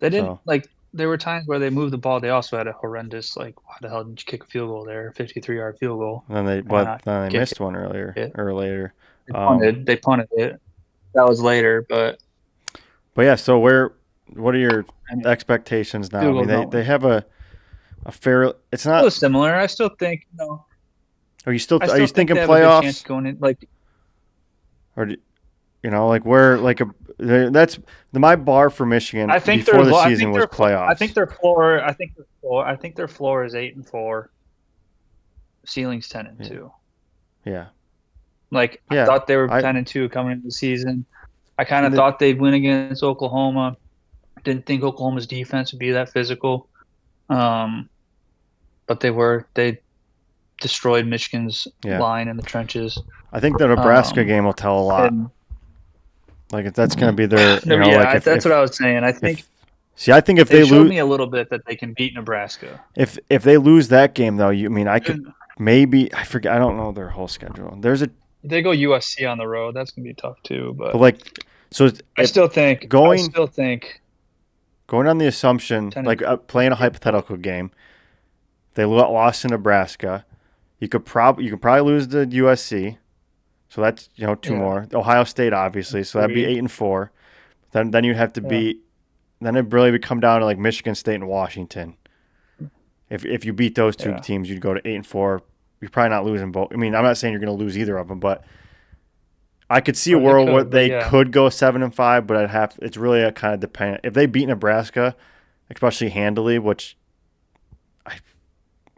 They didn't So like there were times where they moved the ball. They also had a horrendous like why the hell did you kick a field goal there? 53-yard field goal. Why not then they kick missed one earlier it? or later. They punted. They punted it. That was later, but But yeah. So what are your I mean, expectations now? I field mean, goals don't they win. have a fair. It's It not. was similar. I still think, I Are you still think thinking they have a good chance playoffs, going in. Like, or like where like that's my bar for Michigan I think they're before the low. season was I think playoffs. their floor. I think their floor is 8-4. Ceiling's 10 and Yeah. 2. Yeah. Like I Yeah. thought they were I 10 and 2 coming into the season. I kind and of thought they'd win against Oklahoma. Didn't think Oklahoma's defense would be that physical. Um, but they destroyed Michigan's yeah. line in the trenches. I think the Nebraska Um, game will tell a lot. and Like if that's going to be their, like yeah, that's what I was saying. I think if see, I think if they they showed lose, me a little bit that they can beat Nebraska. if they lose that game though, I mean, I could And maybe I forget. I don't know their whole schedule. they go USC on the road. That's gonna be tough too. But But like, so I if still think I going still think going on the assumption, 10 and like playing a 2. hypothetical game, they lost to Nebraska. You could probably lose to USC. So that's two Yeah, more. Ohio State obviously, so that'd be 3. 8-4. Then you'd have to Yeah, beat. Then it really would come down to like Michigan State and Washington. If you beat those two yeah, teams, you'd go to 8-4. You're probably not losing both. I mean, I'm not saying you're going to lose either of them, but I could see a Well, they world where could, but they yeah. could go 7-5, but it's really a kind of dependent. If they beat Nebraska, especially handily, which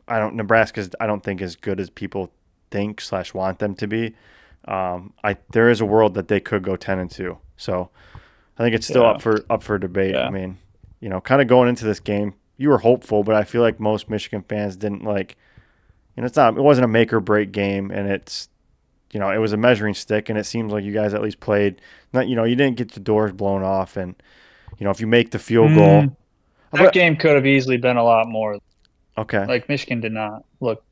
Nebraska's I don't think as good as people think / want them to be. There is a world that they could go 10-2. So I think it's still Yeah. up for debate. I Yeah. mean, kind of going into this game, you were hopeful, but I feel like most Michigan fans didn't like. It wasn't a make or break game, and it was a measuring stick, and it seems like you guys at least played. Not, you didn't get the doors blown off, and if you make the field goal, That but game could have easily been a lot more. okay, Like Michigan did not look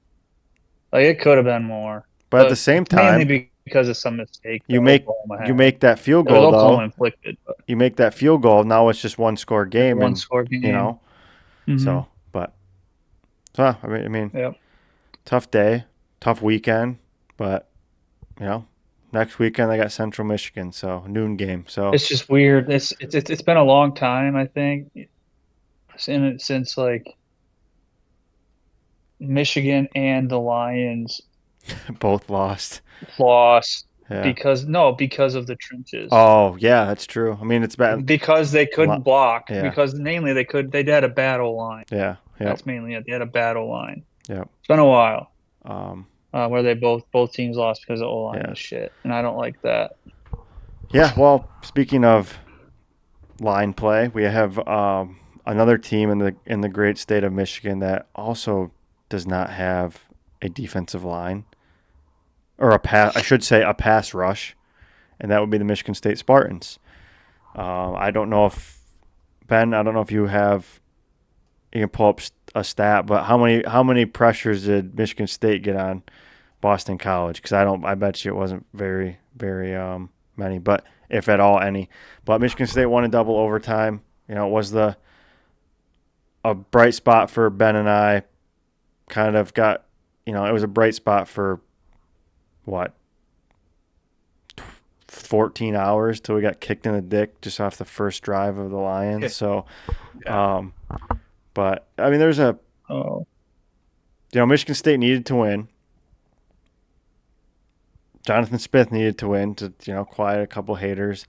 like it could have been more, but at the but same time, mainly because of some mistake you that make Oklahoma you had. make that field It was goal Oklahoma though. inflicted, but You make that field goal. Now it's just one score it's a game, one and score you game. know, Mm-hmm. so but so I mean, Yep. tough day, tough weekend, but you know, next weekend they got Central Michigan, so noon game. So It's just weird. It's been a long time, I think, since like Michigan and the Lions both lost. lost Yeah. because of the trenches. Oh yeah, that's true. I mean, it's bad. Because they couldn't block. Yeah. Because mainly they had a bad O line. Yeah. Yep. That's mainly it. They had a bad O line. Yep. It's been a while Um. where they both teams lost because the O line Yeah. was shit, and I don't like that. Yeah. Well, speaking of line play, we have another team in the great state of Michigan that also does not have a defensive line or a pass. I should say a pass rush, and that would be the Michigan State Spartans. I don't know if Ben. I don't know if you can pull up a stat, but how many pressures did Michigan State get on Boston College? Because I bet you it wasn't very many, but if at all any. But Michigan State won in double overtime. It was a bright spot for Ben and I. Kind of got it was a bright spot for what 14 hours till we got kicked in the dick just off the first drive of the Lions. So, Yeah. but I mean, there's Oh, Michigan State needed to win. Jonathan Smith needed to win to quiet a couple haters.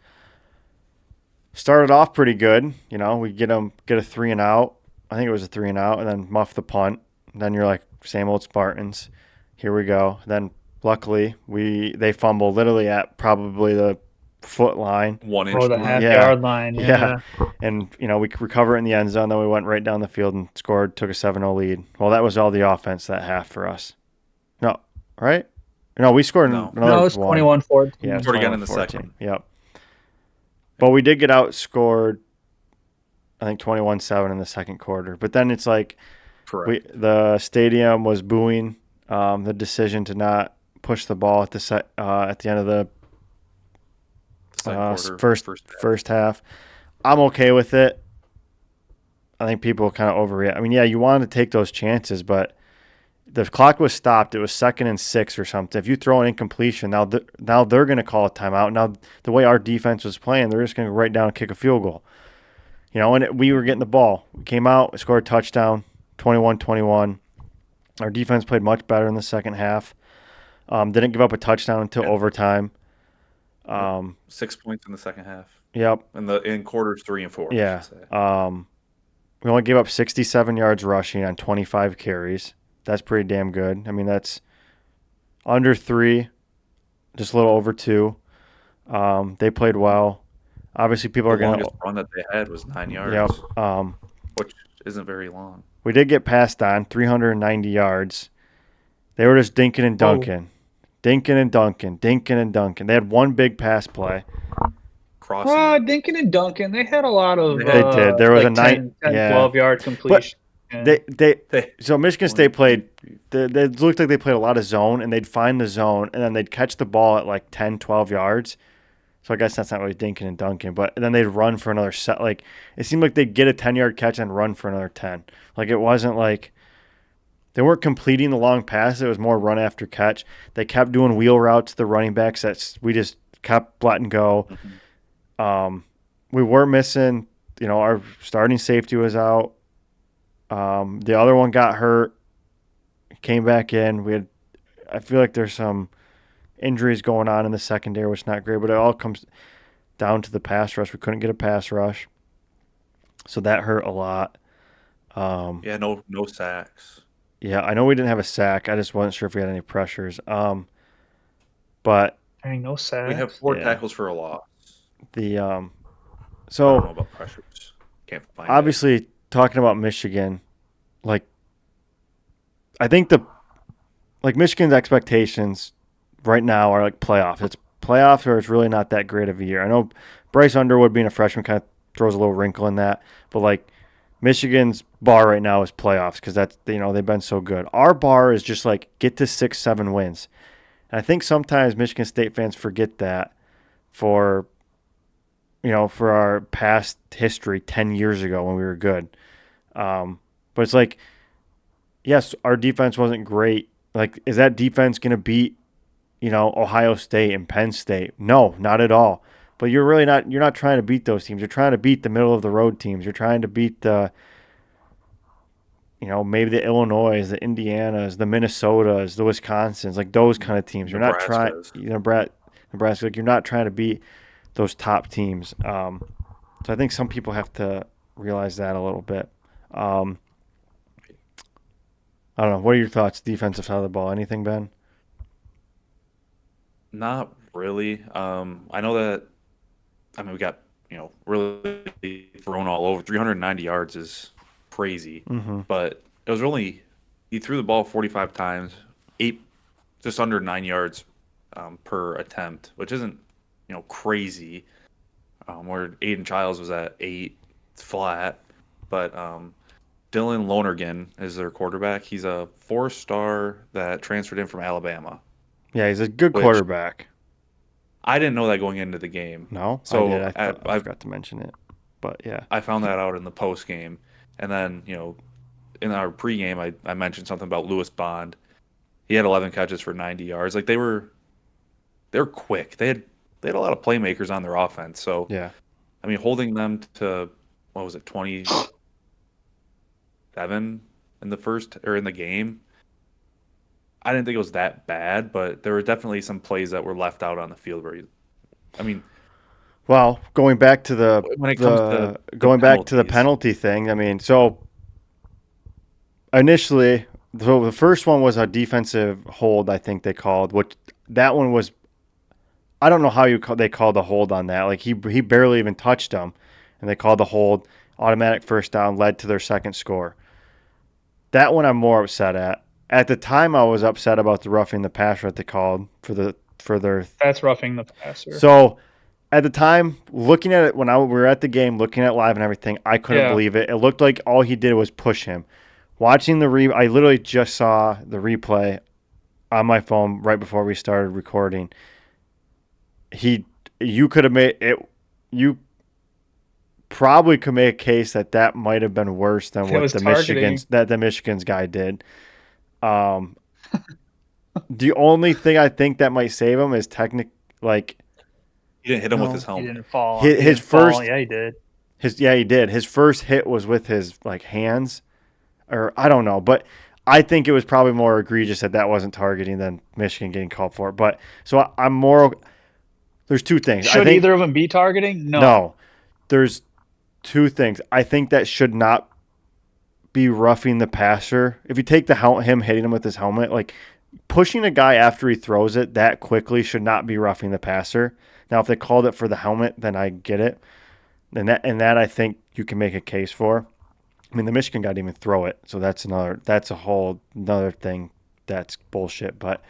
Started off pretty good. We get a 3-and-out. I think it was a 3-and-out, and then muff the punt. And then you're like, same old Spartans. Here we go. Then luckily they fumble literally at probably the foot line. 1 inch the line. half-yard line. Yeah. And we recover it in the end zone. Then we went right down the field and scored. Took a 7-0 lead. Well, that was all the offense that half for us. No, right? No, we scored No. another No, it's one. 21-14. Yeah, it's Scored again in the 21-14. second. Yep. But we did get outscored, I think 21-7 in the second quarter. But then it's like Correct. the stadium was booing the decision to not push the ball at the end of the Second quarter, first half. I'm okay with it. I think people kind of overreact. I mean, yeah, you wanted to take those chances, but the clock was stopped. It was 2nd and 6 or something. If you throw an incompletion, now they're going to call a timeout. Now, the way our defense was playing, they're just going to go right down and kick a field goal. And we were getting the ball. We came out, scored a touchdown, 21-21. Our defense played much better in the second half. Didn't give up a touchdown until overtime. 6 points in the second half. Yep. In quarters 3 and 4. Yeah. I should say. We only gave up 67 yards rushing on 25 carries. That's pretty damn good. I mean, that's under 3, just a little over 2. They played well. Obviously, people are The going longest run that they had was 9 yards. Yep. Which isn't very long. We did get passed on 390 yards. They were just dinking and dunking. Dinking and dunking. They had one big pass play. Crossing. Dinkin and Duncan, they had a lot of. They did. There was like a 10, 12-yard completion. So Michigan State played. They looked like they played a lot of zone, and they'd find the zone, and then they'd catch the ball at like 10, 12 yards. So I guess that's not really dinking and dunking, but then they'd run for another set. Like it seemed like they'd get a 10-yard catch and run for another 10. Like it wasn't like they weren't completing the long passes. It was more run after catch. They kept doing wheel routes to the running backs that we just kept letting go. Mm-hmm. We were missing. Our starting safety was out. The other one got hurt, came back in. I feel like there's some injuries going on in the secondary, which is not great, but it all comes down to the pass rush. We couldn't get a pass rush, so that hurt a lot. Yeah, no sacks. Yeah, I know we didn't have a sack. I just wasn't sure if we had any pressures. But Dang, no We have sacks. 4 yeah, tackles for a loss. the I don't know so about pressures. Can't find it. obviously talking about Michigan, like I think Michigan's expectations right now are like playoffs. It's playoffs or it's really not that great of a year. I know Bryce Underwood being a freshman kind of throws a little wrinkle in that, but like Michigan's bar right now is playoffs because that's they've been so good. Our bar is just like get to 6-7 wins. And I think sometimes Michigan State fans forget that for for our past history 10 years ago when we were good. But it's like, yes, our defense wasn't great. Like, is that defense going to beat, Ohio State and Penn State? No, not at all. But you're not trying to beat those teams. You're trying to beat the middle of the road teams. You're trying to beat the, maybe the Illinois, the Indianas, the Minnesotas, the Wisconsins, like those kind of teams. You're not trying, Nebraska's. Nebraska, like you're not trying to beat those top teams. So I think some people have to realize that a little bit. I don't know. What are your thoughts, defensive side of the ball? Anything, Ben? Not really. I know that. I mean, we got really thrown all over. 390 yards is crazy, Mm-hmm. but it was really he threw the ball 45 times, just under 9 yards per attempt, which isn't crazy. Where Aiden Childs was at 8 flat, but Dylan Lonergan is their quarterback. He's a 4-star that transferred in from Alabama, Yeah, he's a good which quarterback. I didn't know that going into the game. No, I did. So I forgot to mention it, but yeah. I found that out in the post game, and then in our pregame I mentioned something about Lewis Bond. He had 11 catches for 90 yards. Like they're quick. They had a lot of playmakers on their offense. So Yeah. I mean, holding them to what was it 27 in the first or in the game. I didn't think it was that bad, but there were definitely some plays that were left out on the field I mean, Well, going back to the when it comes to the the going back to the penalties. penalty thing, I mean, so initially, so the first one was a defensive hold, I think they called, which that one was. I don't know how they called the hold on that. Like he barely even touched him, and they called the hold. Automatic first down led to their second score. That one I'm more upset at. At the time, I was upset about the roughing the passer that they called for their. That's roughing the passer. So at the time, looking at it when we were at the game, looking at live and everything, I couldn't Yeah. believe it. It looked like all he did was push him. Watching I literally just saw the replay on my phone right before we started recording. You could have made it. You probably could make a case that might have been worse than It what was targeting. the Michigan's guy did. The only thing I think that might save him is like He didn't hit him with no. his He helmet. didn't fall. His He didn't first- fall. Yeah, he did. he did. His first hit was with his like hands, or I don't know, but I think it was probably more egregious that wasn't targeting than Michigan getting called for it. But so I'm more. There's two things. Should I think, either of them be targeting? No. No, there's two things. I think that should not be roughing the passer. If you take him hitting him with his helmet, like pushing a guy after he throws it that quickly should not be roughing the passer. Now, if they called it for the helmet, then I get it. And that I think you can make a case for. I mean, the Michigan guy didn't even throw it, so that's a whole another thing that's bullshit. But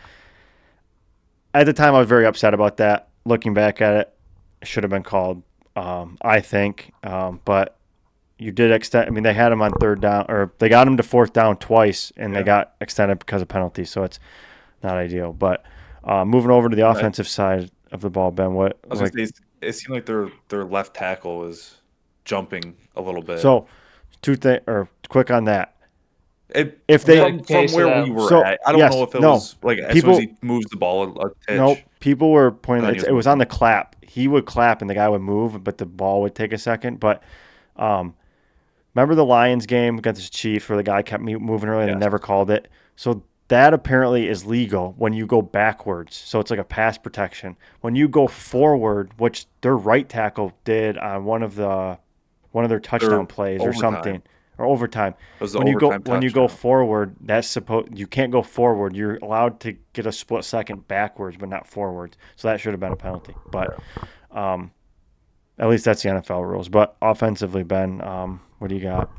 at the time, I was very upset about that. Looking back at it, it should have been called, I think. But you did extend. I mean, they had him on third down, or they got him to fourth down twice, and they got extended because of penalties. So it's not ideal. But moving over to the offensive side of the ball, Ben, what? I was gonna say, it seemed like their left tackle was jumping a little bit. So, quick on that. If they- from where we were at, I don't know if it was like as soon as he moves the ball a titch. Nope. People were pointing. Then he It was on the clap. He would clap and the guy would move, but the ball would take a second. But remember the Lions game against the Chiefs where the guy kept moving early and they Yes. never called it. So that apparently is legal when you go backwards. So it's like a pass protection. When you go forward, which their right tackle did on one of their touchdown Their plays or overtime. something, or overtime. It was the When overtime you go touchdown. forward, you can't go forward. You're allowed to get a split second backwards, but not forwards. So that should have been a penalty. But at least that's the NFL rules. But offensively, Ben, what do you got?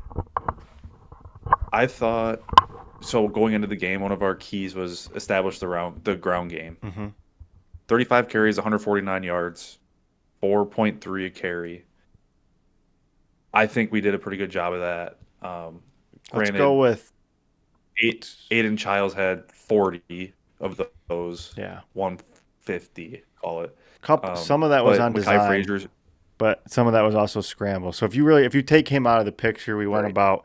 I thought so. Going into the game, one of our keys was establish the ground game. Mm-hmm. 35 carries, 149 yards, 4.3 a carry. I think we did a pretty good job of that. Let's go Granted, with Aiden Childs had 40 of those, yeah. 150, call it. Some of that was But on Mekhi design, Frazier's but some of that was also scramble. So if you take him out of the picture, we went right, about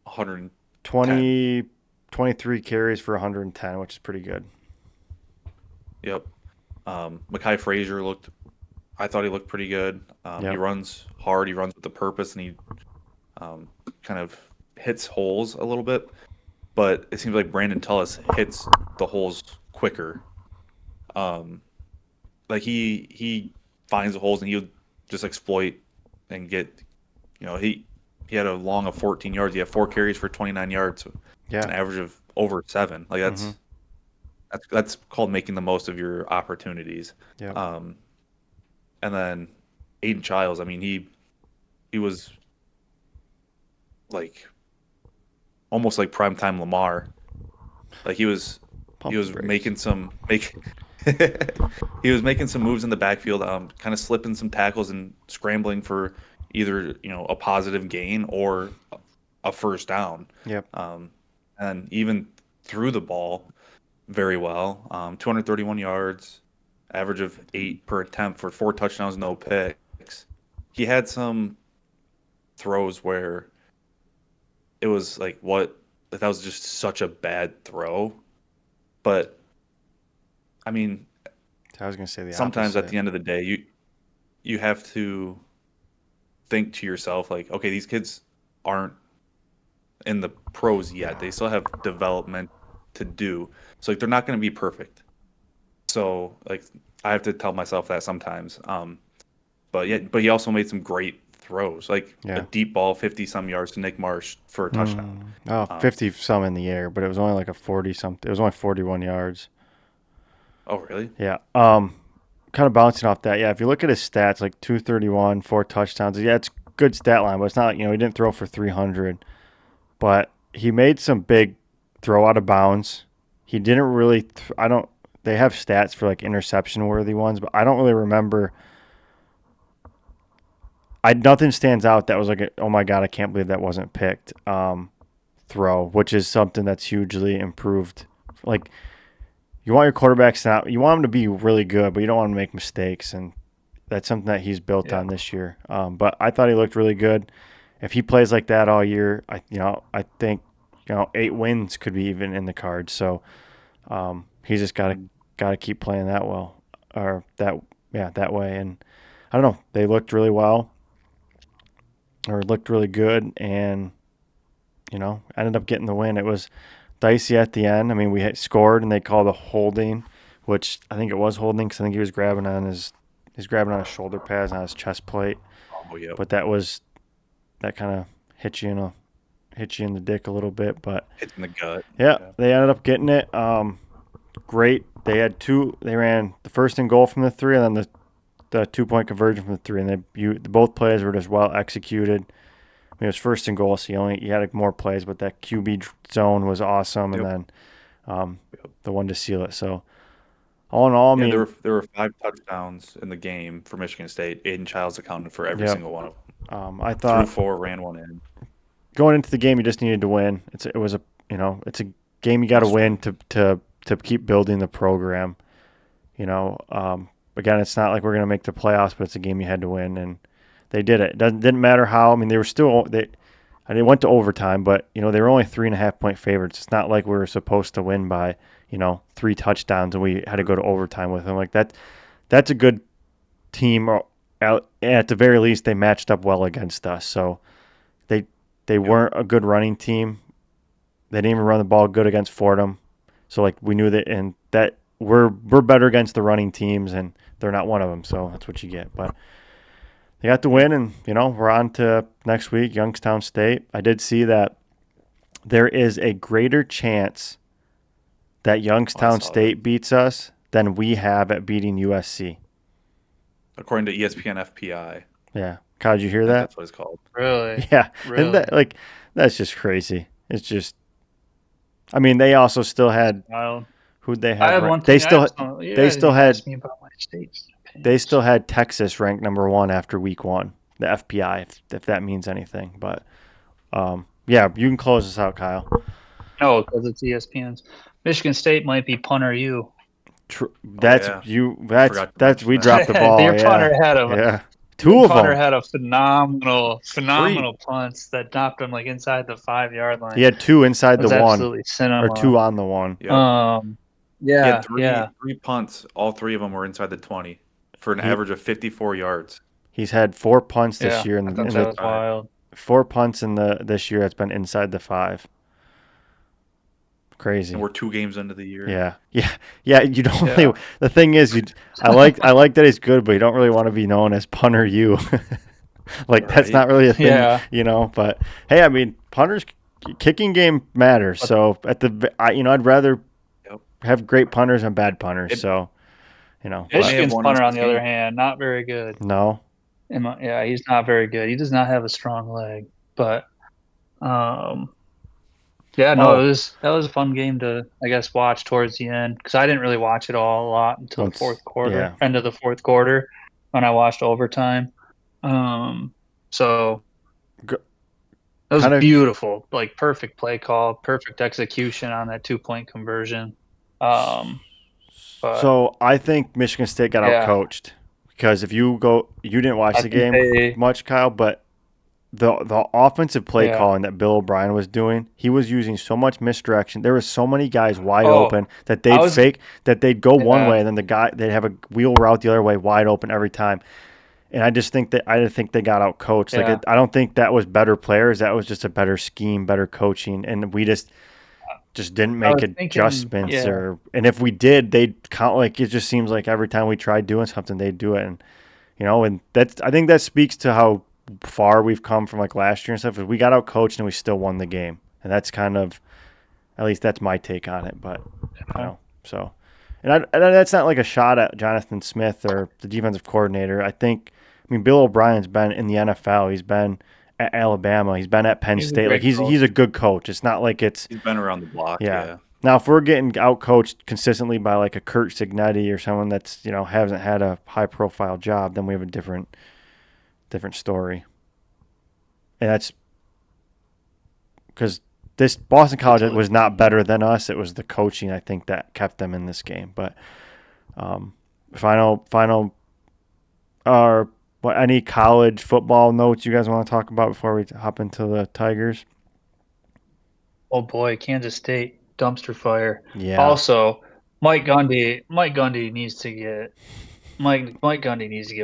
110. 20, 23 carries for 110, which is pretty good. Yep. Mekhi Frazier I thought he looked pretty good. He Yep. runs hard, he runs with a purpose, and he kind of hits holes a little bit. But it seems like Brandon Tullis hits the holes quicker. Um, like he finds the holes and he'll just exploit and get, he had a long of 14 yards. He had 4 carries for 29 yards, an Yeah. average of over 7. Like Mm-hmm. that's called making the most of your opportunities. Yep. Um, and then Aiden Childs, I mean, he was like almost like primetime Lamar. Like Pump he the was brakes. making some make he was making some moves in the backfield, kind of slipping some tackles and scrambling for either a positive gain or a first down. Yep. And even threw the ball very well. 231 yards, average of 8 per attempt for 4 touchdowns, no picks. He had some throws where it was like that was just such a bad throw. But I mean, I was gonna say the sometimes at opposite. the end of the day, you have to think to yourself like, okay, these kids aren't in the pros yet. They still have development to do. So like they're not going to be perfect. So like I have to tell myself that sometimes. But he also made some great throws, like a Yeah. deep ball, 50 some yards to Nick Marsh for a touchdown. Oh, Um, 50 some in the air, but it was only like a 40 something. It was only 41 yards. oh really? Yeah. Kind of bouncing off that. Yeah. If you look at his stats, like 231, 4 touchdowns. Yeah, it's good stat line, but it's not like, he didn't throw for 300, but he made some big throw out of bounds. He didn't really, they have stats for like interception worthy ones, but I don't really remember. Nothing stands out that was like, oh my God, I can't believe that wasn't picked. Throw, which is something that's hugely improved. Like, you want your quarterbacks not, you want them to be really good, but you don't want them to make mistakes, and that's something that he's built Yeah. on this year. But I thought he looked really good. If he plays like that all year, I think 8 wins could be even in the cards. So he's just got to keep playing that well, or that way. And I don't know, they looked really well, or looked really good, and ended up getting the win. It was dicey at the end. I mean, we had scored and they called a holding, which I think it was holding because I think he was grabbing on his shoulder pads, on his chest plate. Oh yeah. But that kind of hit you in the dick a little bit. But Hits in the gut. yeah, Yeah. they ended up getting it. Great. They had two. They ran the first and goal from the 3, and then the 2-point conversion from the 3, and both plays were just well executed. I mean, it was first and goal, so he had more plays, but that QB zone was awesome, and Yep. then Yep. the one to seal it. So all in all, I Yeah, mean, there were 5 touchdowns in the game for Michigan State. Aiden Childs accounted for every yeah, single one of them. I Threw thought 4, ran 1 in. going into the game, you just needed to win. It's a game you got to Must win win. to keep building the program. Again, it's not like we're gonna make the playoffs, but it's a game you had to win, and they did it. Didn't matter how. I mean, they were still they. And it went to overtime, but they were only 3.5-point favorites. It's not like we were supposed to win by 3 touchdowns and we had to go to overtime with them. Like that, that's a good team. At the very least, they matched up well against us. So they weren't a good running team. They didn't even run the ball good against Fordham. So, like, we knew that, and that we're better against the running teams, and they're not one of them. So that's what you get. But they got the win, and, we're on to next week, Youngstown State. I did see that there is a greater chance that Youngstown State beats us than we have at beating USC. According to ESPN FPI. Yeah. Kyle, did you hear that? That's what it's called. Really? Yeah. Really? And that, that's just crazy. It's just, I mean, they also still had, Wild. who'd they have? I have one thing. They still had Texas ranked number 1 after week 1, the FPI, if that means anything. But, yeah, you can close this out, Kyle. No, because it's ESPN's. Michigan State might be punter you. That's you. That's we dropped the ball. Your punter had two of them. Punter had a phenomenal punts that knocked him like inside the 5-yard line. He had 2 inside the 1, absolutely cinema. or 2 on the 1. Yep. He had three punts. All 3 of them were inside the 20 for an average of 54 yards. He's had 4 punts this year. That was wild. 4 punts this year that's been inside the 5. Crazy. And we're 2 games into the year. Yeah. You don't really. The thing is, I like that he's good, but you don't really want to be known as punter you. That's not really a thing, But hey, I mean, punters kicking game matters. So I'd rather have great punters than bad punters. Michigan's punter, on the other hand, not very good. No. He's not very good. He does not have a strong leg, but that was a fun game to, I guess, watch towards the end, because I didn't really watch it a lot until the fourth quarter, end of the fourth quarter, when I watched overtime. So it was beautiful, like perfect play call, perfect execution on that 2-point conversion. So I think Michigan State got outcoached, because if you didn't watch the game much, Kyle, but the offensive play calling that Bill O'Brien was doing, he was using so much misdirection. There was so many guys wide open that they'd go one way, and then they'd have a wheel route the other way, wide open every time. And I think they got out coached. I don't think that was better players. That was just a better scheme, better coaching, and we just didn't make adjustments. And if we did, they'd count. Like, it just seems like every time we tried doing something, they'd do it. And and I think that speaks to how far we've come from like last year and stuff. We got out coached and we still won the game, and that's kind of, at least that's my take on it. But so, and that's not like a shot at Jonathan Smith or the defensive coordinator. I mean, Bill O'Brien's been in the NFL. He's been at Alabama. He's been at Penn State. Like, he's a good coach. It's not like he's been around the block. Yeah. Now, if we're getting out coached consistently by like a Kurt Signetti or someone that's hasn't had a high profile job, then we have a different story. And that's because this Boston College was not better than us. It was the coaching, I think, that kept them in this game. But final any college football notes you guys want to talk about before we hop into the Tigers? Oh boy, Kansas State dumpster fire. Yeah. Also, Mike Gundy needs to get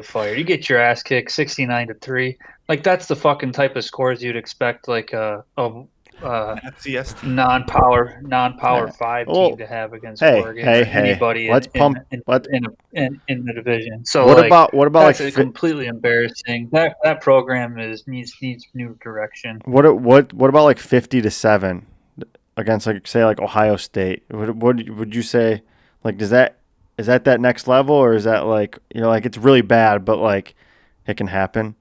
fired. You get your ass kicked 69-3. Like, that's the fucking type of scores you'd expect like a FCS team. non-power 5 team to have against Oregon or anybody in the division. So what about that's completely embarrassing. That program needs new direction. What about like 50-7 against, like, say, like Ohio State? What would you say? Like, is that next level, or is that like, like, it's really bad, but like it can happen?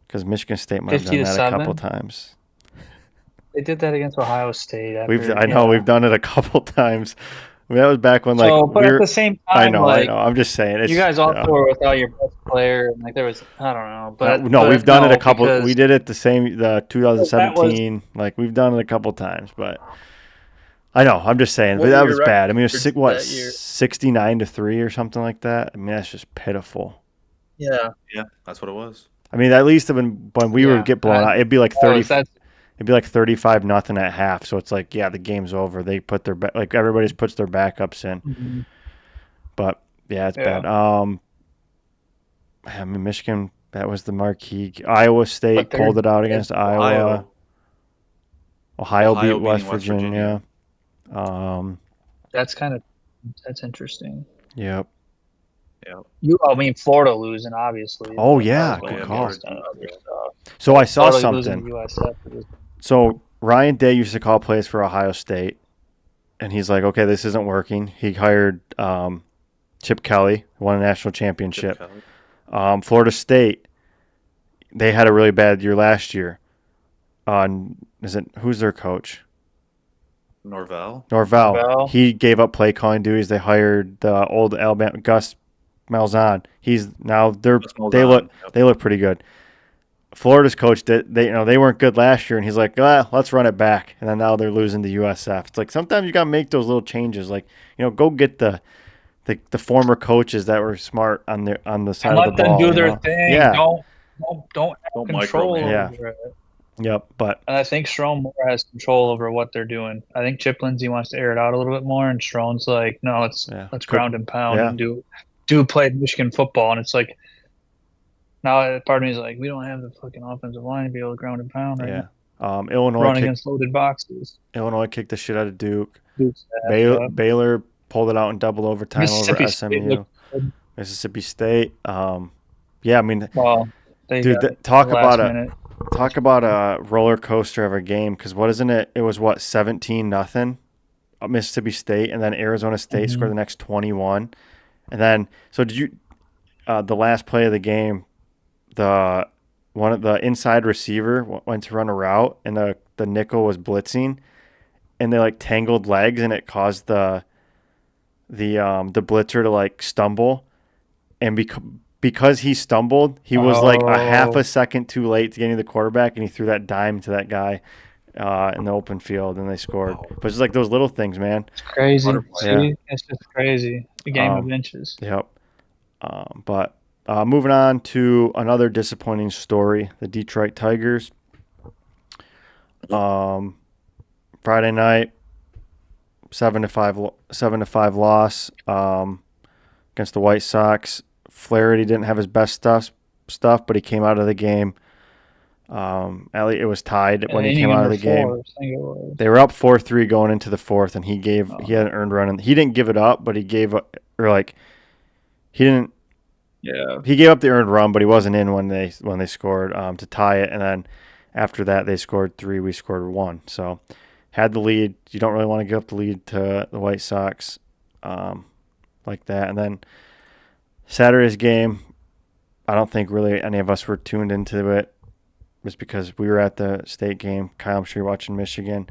Because Michigan State might have done that a couple times. They did that against Ohio State. We've done it a couple times. I mean, that was back when, like, but at the same time, I know. I'm just saying, you guys also were without your best player, and like there was, I don't know, but we've done it a couple. We did it the 2017. Like, we've done it a couple times, but I know. I'm just saying, but that was bad. I mean, it was 69-3 or something like that. I mean, that's just pitiful. Yeah, that's what it was. I mean, at least when we would get blown out, it'd be like 30. It'd be like 35-0 at half. So it's like, the game's over. They put everybody puts their backups in. Mm-hmm. But it's bad. I mean, Michigan That was the marquee. Iowa State But they're pulled it out against Iowa. Ohio beat Ohio West beating West Virginia. that's interesting. Yep. Yeah. I mean, Florida losing, obviously. Oh, But yeah, I was good going call. based on other stuff. So I saw Florida losing something. to USF. So Ryan Day used to call plays for Ohio State, and he's like, okay, this isn't working. He hired Chip Kelly, won a national championship. Florida State, they had a really bad year last year. Who's their coach? Norvell. Norvell. He gave up play calling duties. They hired the old Alabama Gus Malzahn. They look pretty good. Florida's coach they weren't good last year, and he's like, let's run it back. And then now they're losing to USF. It's like sometimes you gotta make those little changes. Like, go get the former coaches that were smart on the side of the ball. Let them do their thing. Yeah. Don't have control over it. Yep. But and I think Strome more has control over what they're doing. I think Chip Lindsey wants to air it out a little bit more, and Strome's like, no, let's ground and pound and do play Michigan football. And it's like, now part of me is like, we don't have the fucking offensive line to be able to ground and pound right now. Illinois against loaded boxes. Illinois kicked the shit out of Duke. Baylor pulled it out in double overtime over SMU. Mississippi State. Yeah, I mean, talk about a roller coaster of a game. Because what isn't it? It was 17-0 Mississippi State, and then Arizona State scored the next 21, and then did you? The last play of the game, the inside receiver went to run a route, and the nickel was blitzing, and they tangled legs, and it caused the blitzer to stumble, and because he stumbled, he was a half a second too late to getting to the quarterback, and he threw that dime to that guy in the open field, and they scored. But it's those little things, man. It's crazy. Yeah. It's just crazy. A game of inches. Yep. But moving on to another disappointing story, the Detroit Tigers. Friday night, 7-5 loss against the White Sox. Flaherty didn't have his best stuff, but he came out of the game. It was tied when he came out of the game. They were up 4-3 going into the fourth, and he had an earned run, and he didn't give it up, but he gave up, he didn't. Yeah. He gave up the earned run, but he wasn't in when they scored to tie it, and then after that they scored 3. We scored 1. So had the lead. You don't really want to give up the lead to the White Sox like that. And then Saturday's game, I don't think really any of us were tuned into it, just because we were at the state game. Kyle, I'm sure you're watching Michigan.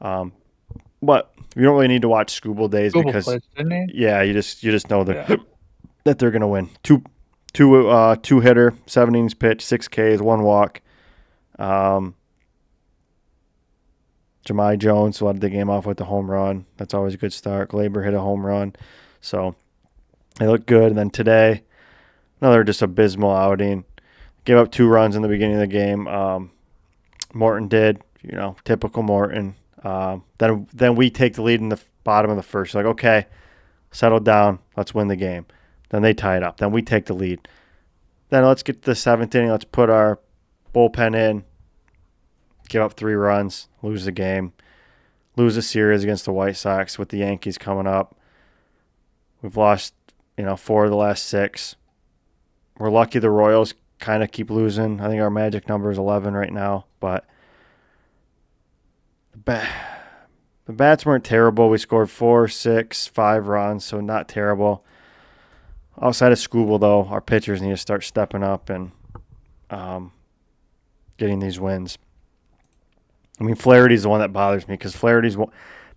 But you don't really need to watch Scooble Days because played, didn't he? Yeah, you just know that they're gonna win. Two hitter, 7 innings pitch, 6 Ks, 1 walk. Jahmai Jones led the game off with the home run. That's always a good start. Glaber hit a home run, so they look good. And then today, another just abysmal outing. Gave up 2 runs in the beginning of the game. Morton did, typical Morton. Then we take the lead in the bottom of the first. Okay, settle down. Let's win the game. Then they tie it up. Then we take the lead. Then let's get to the 7th inning. Let's put our bullpen in. Give up 3 runs. Lose the game. Lose a series against the White Sox with the Yankees coming up. We've lost, 4 of the last 6. We're lucky the Royals kind of keep losing. I think our magic number is 11 right now. But the bats weren't terrible. We scored 4, 6, 5 runs, so not terrible. Outside of Scooble, though, our pitchers need to start stepping up and getting these wins. I mean, Flaherty's the one that bothers me because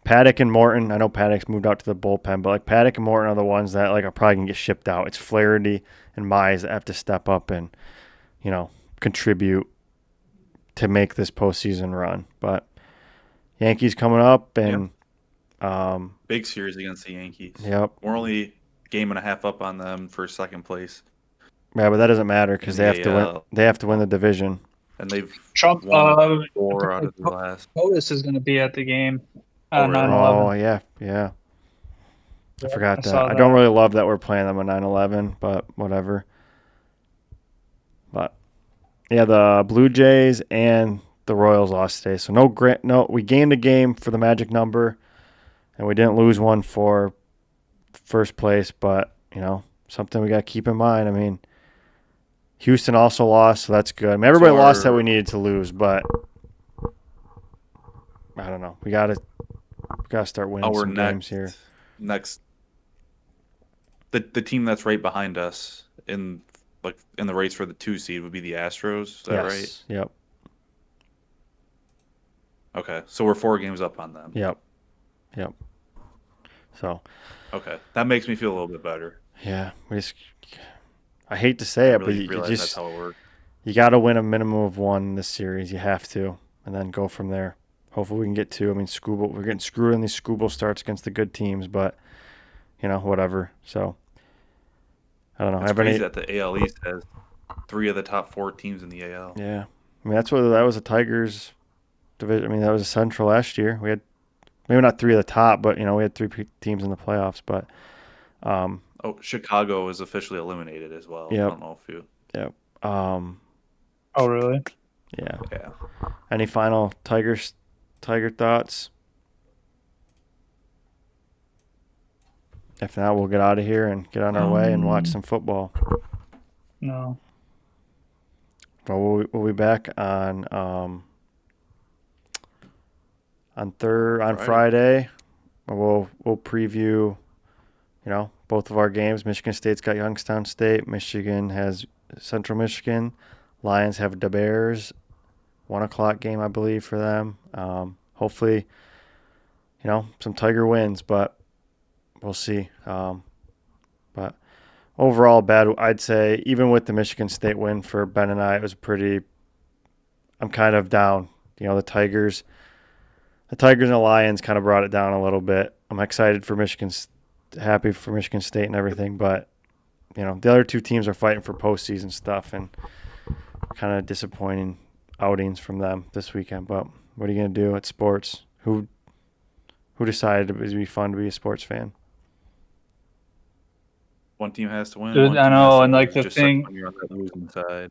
Paddock and Morton. I know Paddock's moved out to the bullpen, but Paddock and Morton are the ones that are probably gonna get shipped out. It's Flaherty and Mize that have to step up and contribute to make this postseason run. But Yankees coming up and big series against the Yankees. Yep, we're only a game and a half up on them for second place. Yeah, but that doesn't matter because they have to win. They have to win the division. And they've won 4 out of the last. Otis is going to be at the game. Really? 9/11. Oh yeah. I forgot that. I don't really love that we're playing them on 9/11, but whatever. But yeah, the Blue Jays and the Royals lost today. So no, we gained a game for the magic number, and we didn't lose one for first place. But something we got to keep in mind. I mean, Houston also lost, so that's good. I mean, everybody lost that we needed to lose, but I don't know. We gotta start winning some games here. Next, the team that's right behind us in the race for the 2 seed would be the Astros. Is that right? Yep. Okay, so we're 4 games up on them. Yep. So. Okay, that makes me feel a little bit better. Yeah, I hate to say it, but you realize that's just how it works. You got to win a minimum of one in this series. You have to, and then go from there. Hopefully, we can get 2. I mean, we're getting screwed in these Scooble starts against the good teams, but whatever. So I don't know. It's crazy that the AL East has 3 of the top 4 teams in the AL. Yeah, I mean that was the Tigers division. I mean that was a Central last year. We had maybe not 3 of the top, but we had 3 teams in the playoffs. But Chicago is officially eliminated as well. Yep. I don't know if you. Yep. Oh really? Yeah. Yeah. Any final Tiger thoughts? If not, we'll get out of here and get on our way and watch some football. No. Well, we'll be back on Friday. We'll preview, both of our games. Michigan State's got Youngstown State. Michigan has Central Michigan. Lions have the Bears. 1:00 game, I believe, for them. Hopefully, some Tiger wins, but we'll see. But overall, bad. I'd say even with the Michigan State win for Ben and I, it was I'm kind of down. The Tigers and the Lions kind of brought it down a little bit. I'm excited for happy for Michigan State and everything, but the other 2 teams are fighting for postseason stuff, and kind of disappointing outings from them this weekend. But what are you gonna do? It's sports. Who decided it would be fun to be a sports fan? One team has to win. Dude, I know, and like the thing, when you're on that losing side.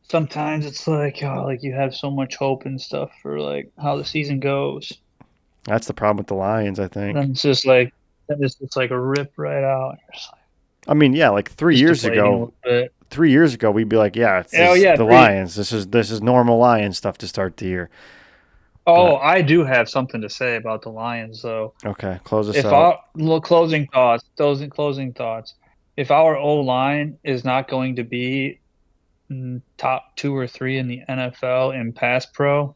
Sometimes it's like, you have so much hope and stuff for like how the season goes. That's the problem with the Lions, I think. And it's just like a rip right out. I mean, yeah, like 3 years ago. 3 years ago, we'd be like, yeah, the Lions. This is normal Lions stuff to start the year. Oh, but I do have something to say about the Lions, though. Okay, close us out. Closing thoughts. If our O-line is not going to be top 2 or 3 in the NFL in pass pro,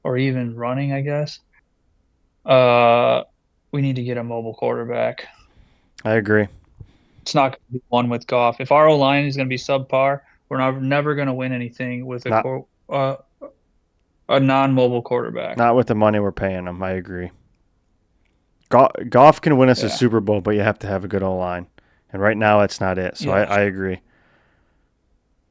or even running, I guess, we need to get a mobile quarterback. I agree. It's not going to be one with Goff. If our O-line is going to be subpar, we're never going to win anything with a non-mobile quarterback. Not with the money we're paying them. I agree. Goff can win us a Super Bowl, but you have to have a good O-line. And right now, that's not it. So I agree.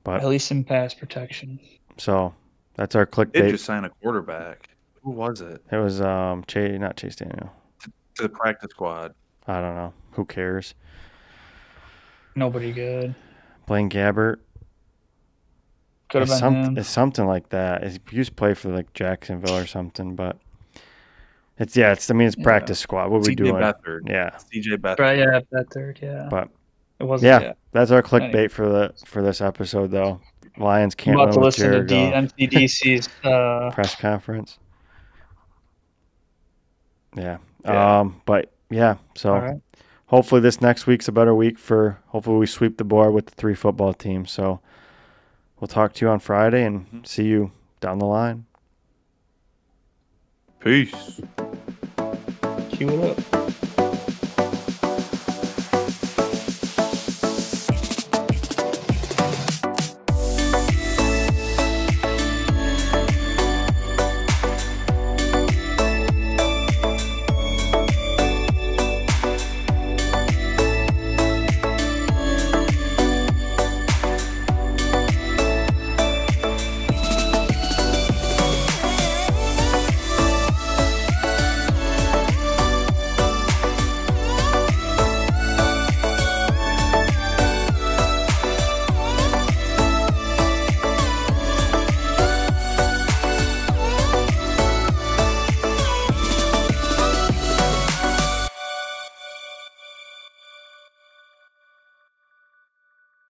But at least in pass protection. So that's our clickbait. They just signed a quarterback. Who was it? It was not Chase Daniel. To the practice squad. I don't know. Who cares? Nobody good. Blaine Gabbert. Could have been him. It's something like that. He used to play for like Jacksonville or something, but it's practice squad. What are we doing? Beathard. Yeah. CJ Beathard. Right, yeah, Beathard, yeah. But it wasn't. That's our clickbait for this episode, though. Lions can't win with Jared Goff. I'm about to listen to MCDC's press conference. Yeah. But yeah, so hopefully this next week's a better week hopefully we sweep the board with the 3 football teams. So we'll talk to you on Friday and see you down the line. Peace. Cue it up.